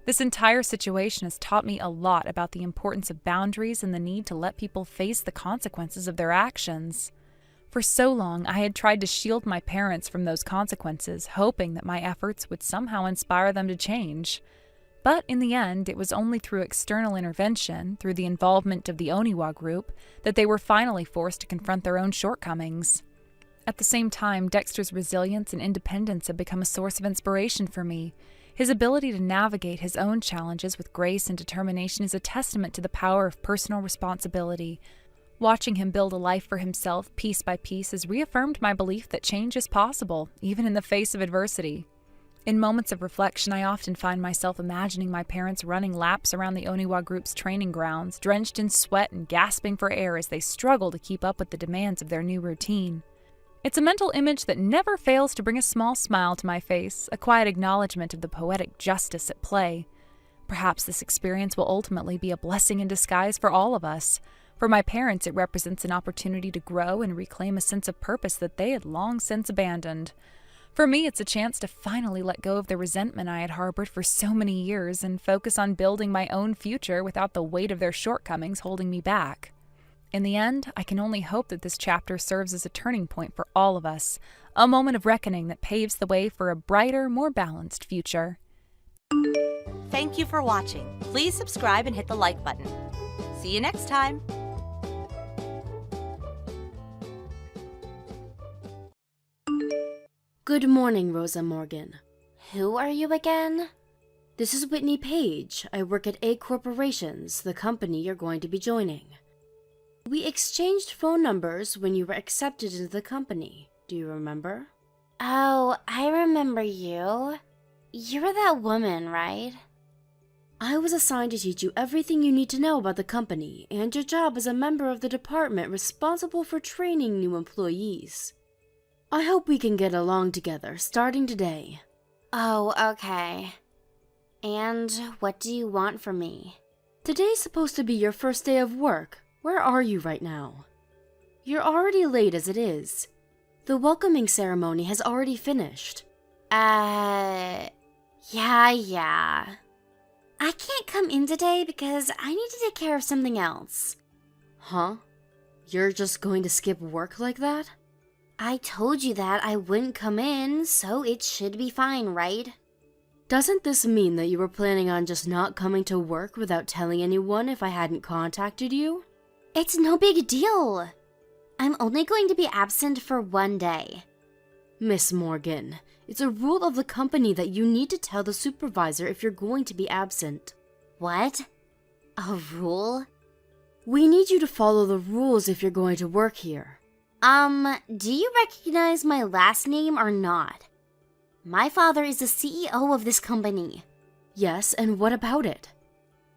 This entire situation has taught me a lot about the importance of boundaries and the need to let people face the consequences of their actions. For so long, I had tried to shield my parents from those consequences, hoping that my efforts would somehow inspire them to change. But in the end, it was only through external intervention, through the involvement of the Oniwa group, that they were finally forced to confront their own shortcomings. At the same time, Dexter's resilience and independence have become a source of inspiration for me. His ability to navigate his own challenges with grace and determination is a testament to the power of personal responsibility. Watching him build a life for himself piece by piece has reaffirmed my belief that change is possible, even in the face of adversity. In moments of reflection, I often find myself imagining my parents running laps around the Oniwa group's training grounds, drenched in sweat and gasping for air as they struggle to keep up with the demands of their new routine. It's a mental image that never fails to bring a small smile to my face, a quiet acknowledgement of the poetic justice at play. Perhaps this experience will ultimately be a blessing in disguise for all of us. For my parents, it represents an opportunity to grow and reclaim a sense of purpose that they had long since abandoned. For me, it's a chance to finally let go of the resentment I had harbored for so many years and focus on building my own future without the weight of their shortcomings holding me back. In the end, I can only hope that this chapter serves as a turning point for all of us, a moment of reckoning that paves the way for a brighter, more balanced future. Thank you for watching. Please subscribe and hit the like button. See you next time. Good morning, Rosa Morgan. Who are you again? This is Whitney Page. I work at A Corporations, the company you're going to be joining. We exchanged phone numbers when you were accepted into the company. Do you remember? Oh, I remember you. You're that woman, right? I was assigned to teach you everything you need to know about the company and your job as a member of the department responsible for training new employees. I hope we can get along together starting today. Oh, okay. And what do you want from me? Today's supposed to be your first day of work. Where are you right now? You're already late as it is. The welcoming ceremony has already finished. Yeah. I can't come in today because I need to take care of something else. Huh? You're just going to skip work like that? I told you that I wouldn't come in, so it should be fine, right? Doesn't this mean that you were planning on just not coming to work without telling anyone if I hadn't contacted you? It's no big deal. I'm only going to be absent for one day. Miss Morgan, it's a rule of the company that you need to tell the supervisor if you're going to be absent. What? A rule? We need you to follow the rules if you're going to work here. Do you recognize my last name or not? My father is the CEO of this company. Yes, and what about it?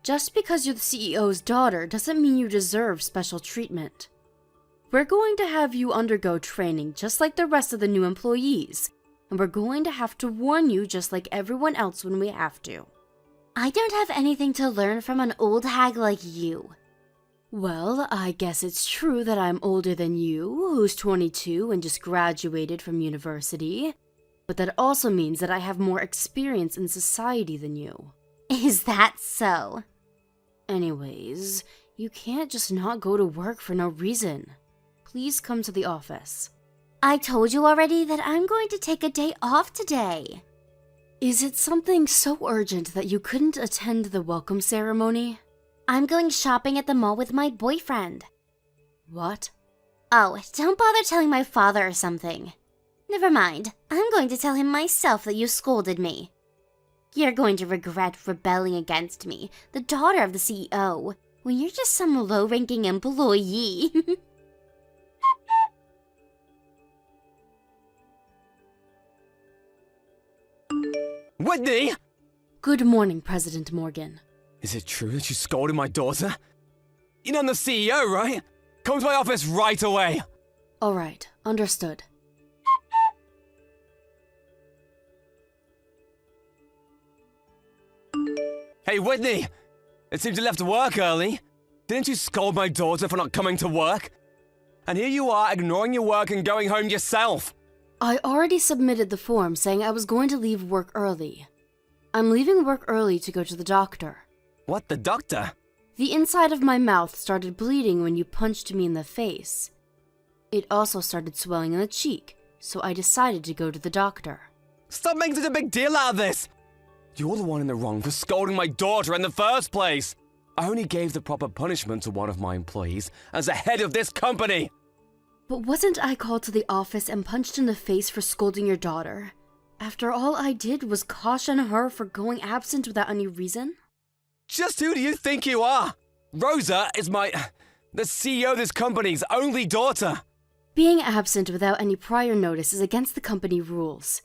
Just because you're the CEO's daughter doesn't mean you deserve special treatment. We're going to have you undergo training just like the rest of the new employees, and we're going to have to warn you just like everyone else when we have to. I don't have anything to learn from an old hag like you. Well, I guess it's true that I'm older than you, who's 22 and just graduated from university. But that also means that I have more experience in society than you. Is that so? Anyways, you can't just not go to work for no reason. Please come to the office. I told you already that I'm going to take a day off today. Is it something so urgent that you couldn't attend the welcome ceremony? I'm going shopping at the mall with my boyfriend. What? Oh, don't bother telling my father or something. Never mind, I'm going to tell him myself that you scolded me. You're going to regret rebelling against me, the daughter of the CEO, when you're just some low-ranking employee. Whitney! Good morning, President Morgan. Is it true that you scolded my daughter? You know I'm the CEO, right? Come to my office right away! All right, understood. Hey, Whitney! It seems you left work early. Didn't you scold my daughter for not coming to work? And here you are ignoring your work and going home yourself. I already submitted the form saying I was going to leave work early. I'm leaving work early to go to the doctor. What, the doctor? The inside of my mouth started bleeding when you punched me in the face. It also started swelling in the cheek, so I decided to go to the doctor. Stop making such a big deal out of this! You're the one in the wrong for scolding my daughter in the first place! I only gave the proper punishment to one of my employees as the head of this company! But wasn't I called to the office and punched in the face for scolding your daughter? After all I did was caution her for going absent without any reason? Just who do you think you are? Rosa is the CEO of this company's only daughter! Being absent without any prior notice is against the company rules.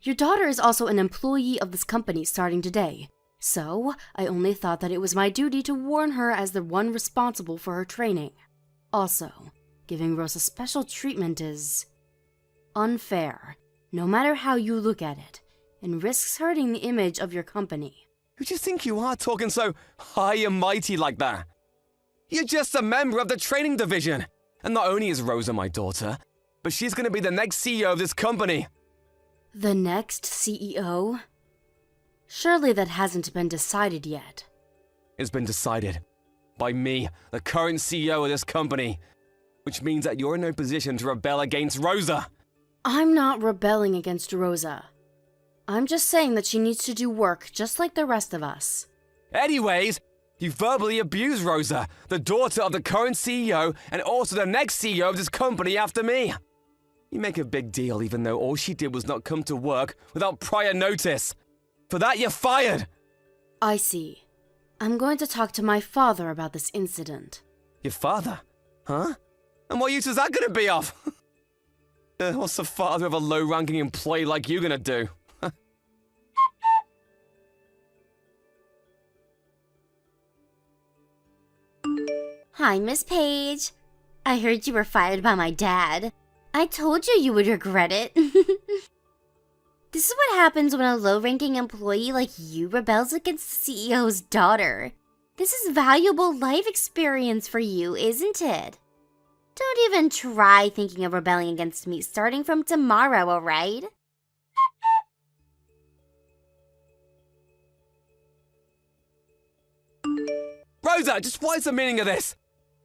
Your daughter is also an employee of this company starting today, so I only thought that it was my duty to warn her as the one responsible for her training. Also, giving Rosa special treatment is unfair, no matter how you look at it, and risks hurting the image of your company. Who do you think you are talking so high and mighty like that? You're just a member of the training division. And not only is Rosa my daughter, but she's going to be the next CEO of this company. The next CEO? Surely that hasn't been decided yet. It's been decided by me, the current CEO of this company, which means that you're in no position to rebel against Rosa. I'm not rebelling against Rosa. I'm just saying that she needs to do work just like the rest of us. Anyways, you verbally abused Rosa, the daughter of the current CEO and also the next CEO of this company after me. You make a big deal even though all she did was not come to work without prior notice. For that, you're fired. I see. I'm going to talk to my father about this incident. Your father? Huh? And what use is that going to be of? What's the father of a low-ranking employee like you going to do? Hi, Miss Page. I heard you were fired by my dad. I told you would regret it. This is what happens when a low-ranking employee like you rebels against the CEO's daughter. This is valuable life experience for you, isn't it? Don't even try thinking of rebelling against me starting from tomorrow, alright? Rosa, just what is the meaning of this?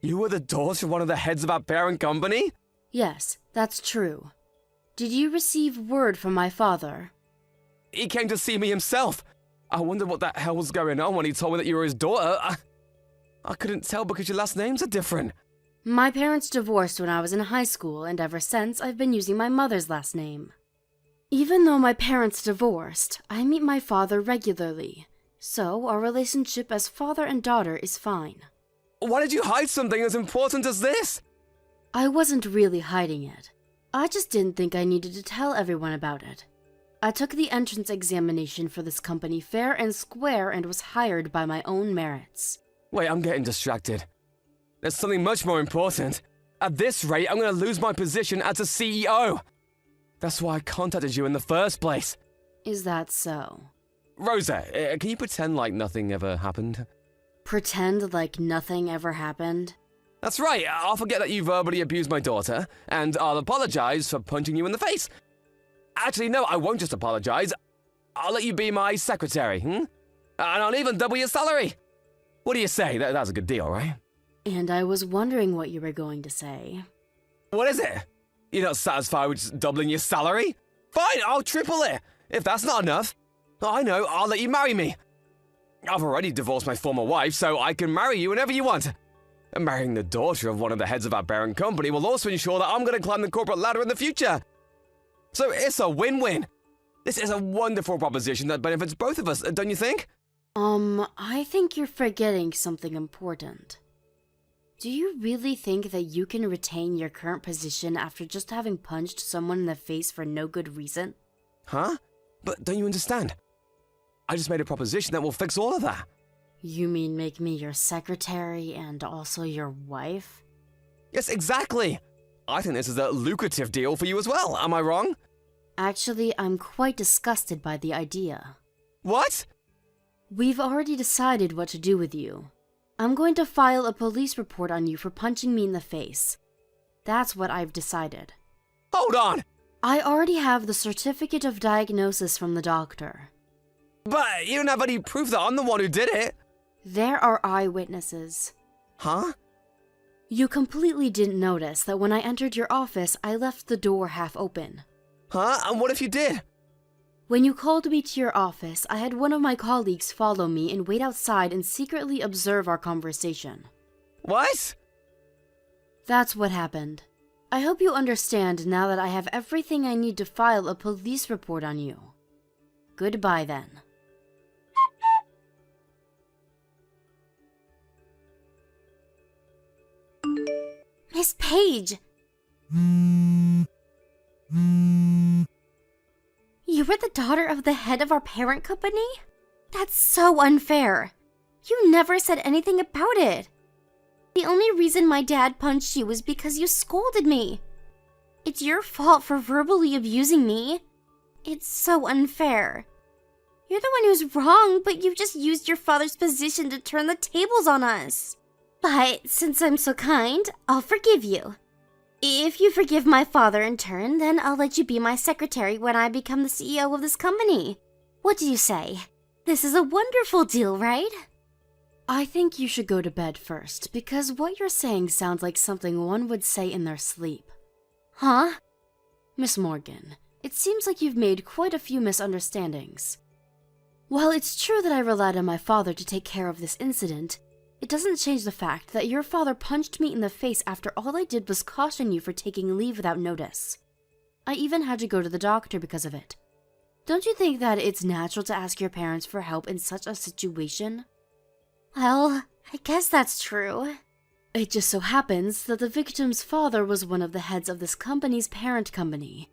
You were the daughter of one of the heads of our parent company? Yes, that's true. Did you receive word from my father? He came to see me himself. I wondered what the hell was going on when he told me that you were his daughter. I couldn't tell because your last names are different. My parents divorced when I was in high school, and ever since I've been using my mother's last name. Even though my parents divorced, I meet my father regularly, so our relationship as father and daughter is fine. Why did you hide something as important as this? I wasn't really hiding it. I just didn't think I needed to tell everyone about it. I took the entrance examination for this company fair and square and was hired by my own merits. Wait, I'm getting distracted. There's something much more important. At this rate, I'm going to lose my position as a CEO. That's why I contacted you in the first place. Is that so? Rosa, can you pretend like nothing ever happened? Pretend like nothing ever happened? That's right, I'll forget that you verbally abused my daughter, and I'll apologize for punching you in the face. Actually, no, I won't just apologize. I'll let you be my secretary, And I'll even double your salary. What do you say? That's a good deal, right? And I was wondering what you were going to say. What is it? You're not satisfied with just doubling your salary? Fine, I'll triple it. If that's not enough, I know, I'll let you marry me. I've already divorced my former wife, so I can marry you whenever you want. And marrying the daughter of one of the heads of our parent company will also ensure that I'm going to climb the corporate ladder in the future. So it's a win-win. This is a wonderful proposition that benefits both of us, don't you think? I think you're forgetting something important. Do you really think that you can retain your current position after just having punched someone in the face for no good reason? Huh? But don't you understand? I just made a proposition that will fix all of that. You mean make me your secretary and also your wife? Yes, exactly. I think this is a lucrative deal for you as well, am I wrong? Actually, I'm quite disgusted by the idea. What? We've already decided what to do with you. I'm going to file a police report on you for punching me in the face. That's what I've decided. Hold on! I already have the certificate of diagnosis from the doctor. But you don't have any proof that I'm the one who did it. There are eyewitnesses. Huh? You completely didn't notice that when I entered your office, I left the door half open. Huh? And what if you did? When you called me to your office, I had one of my colleagues follow me and wait outside and secretly observe our conversation. What? That's what happened. I hope you understand now that I have everything I need to file a police report on you. Goodbye then. Miss Page! You were the daughter of the head of our parent company? That's so unfair. You never said anything about it. The only reason my dad punched you was because you scolded me. It's your fault for verbally abusing me. It's so unfair. You're the one who's wrong, but you just used your father's position to turn the tables on us. But since I'm so kind, I'll forgive you. If you forgive my father in turn, then I'll let you be my secretary when I become the CEO of this company. What do you say? This is a wonderful deal, right? I think you should go to bed first, because what you're saying sounds like something one would say in their sleep. Huh? Miss Morgan, it seems like you've made quite a few misunderstandings. While it's true that I relied on my father to take care of this incident, it doesn't change the fact that your father punched me in the face after all I did was caution you for taking leave without notice. I even had to go to the doctor because of it. Don't you think that it's natural to ask your parents for help in such a situation? Well, I guess that's true. It just so happens that the victim's father was one of the heads of this company's parent company,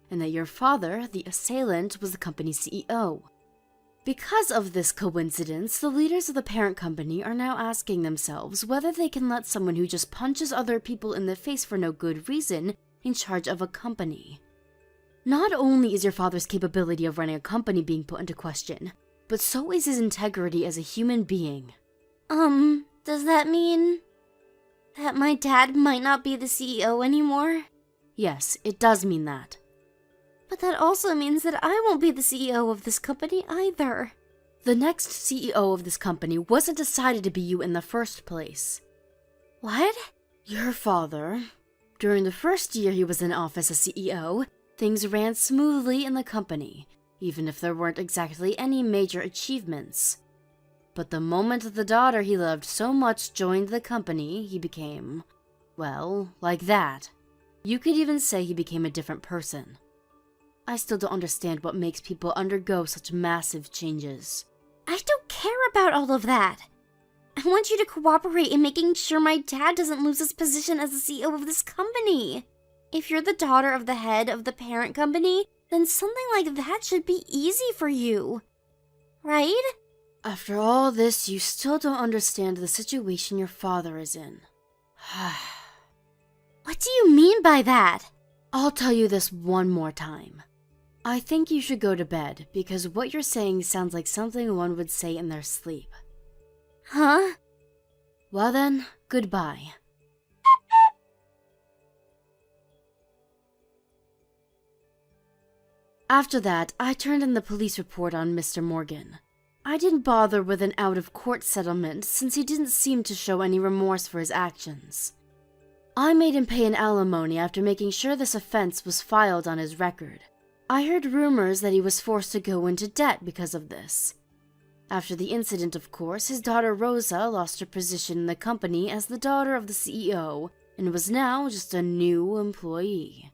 and that your father, the assailant, was the company's CEO. Because of this coincidence, the leaders of the parent company are now asking themselves whether they can let someone who just punches other people in the face for no good reason in charge of a company. Not only is your father's capability of running a company being put into question, but so is his integrity as a human being. Does that mean that my dad might not be the CEO anymore? Yes, it does mean that. But that also means that I won't be the CEO of this company either. The next CEO of this company wasn't decided to be you in the first place. What? Your father. During the first year he was in office as CEO, things ran smoothly in the company, even if there weren't exactly any major achievements. But the moment the daughter he loved so much joined the company, he became, well, like that. You could even say he became a different person. I still don't understand what makes people undergo such massive changes. I don't care about all of that. I want you to cooperate in making sure my dad doesn't lose his position as the CEO of this company. If you're the daughter of the head of the parent company, then something like that should be easy for you. Right? After all this, you still don't understand the situation your father is in. What do you mean by that? I'll tell you this one more time. I think you should go to bed, because what you're saying sounds like something one would say in their sleep. Huh? Well then, goodbye. After that, I turned in the police report on Mr. Morgan. I didn't bother with an out-of-court settlement since he didn't seem to show any remorse for his actions. I made him pay an alimony after making sure this offense was filed on his record. I heard rumors that he was forced to go into debt because of this. After the incident, of course, his daughter Rosa lost her position in the company as the daughter of the CEO and was now just a new employee.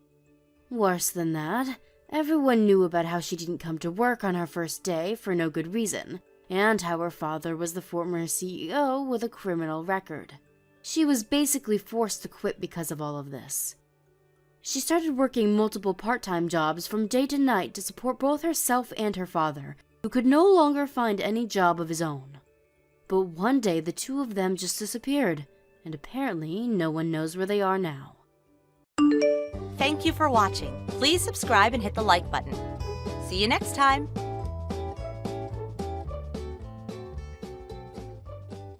Worse than that, everyone knew about how she didn't come to work on her first day for no good reason, and how her father was the former CEO with a criminal record. She was basically forced to quit because of all of this. She started working multiple part-time jobs from day to night to support both herself and her father, who could no longer find any job of his own. But one day the two of them just disappeared, and apparently no one knows where they are now. Thank you for watching. Please subscribe and hit the like button. See you next time.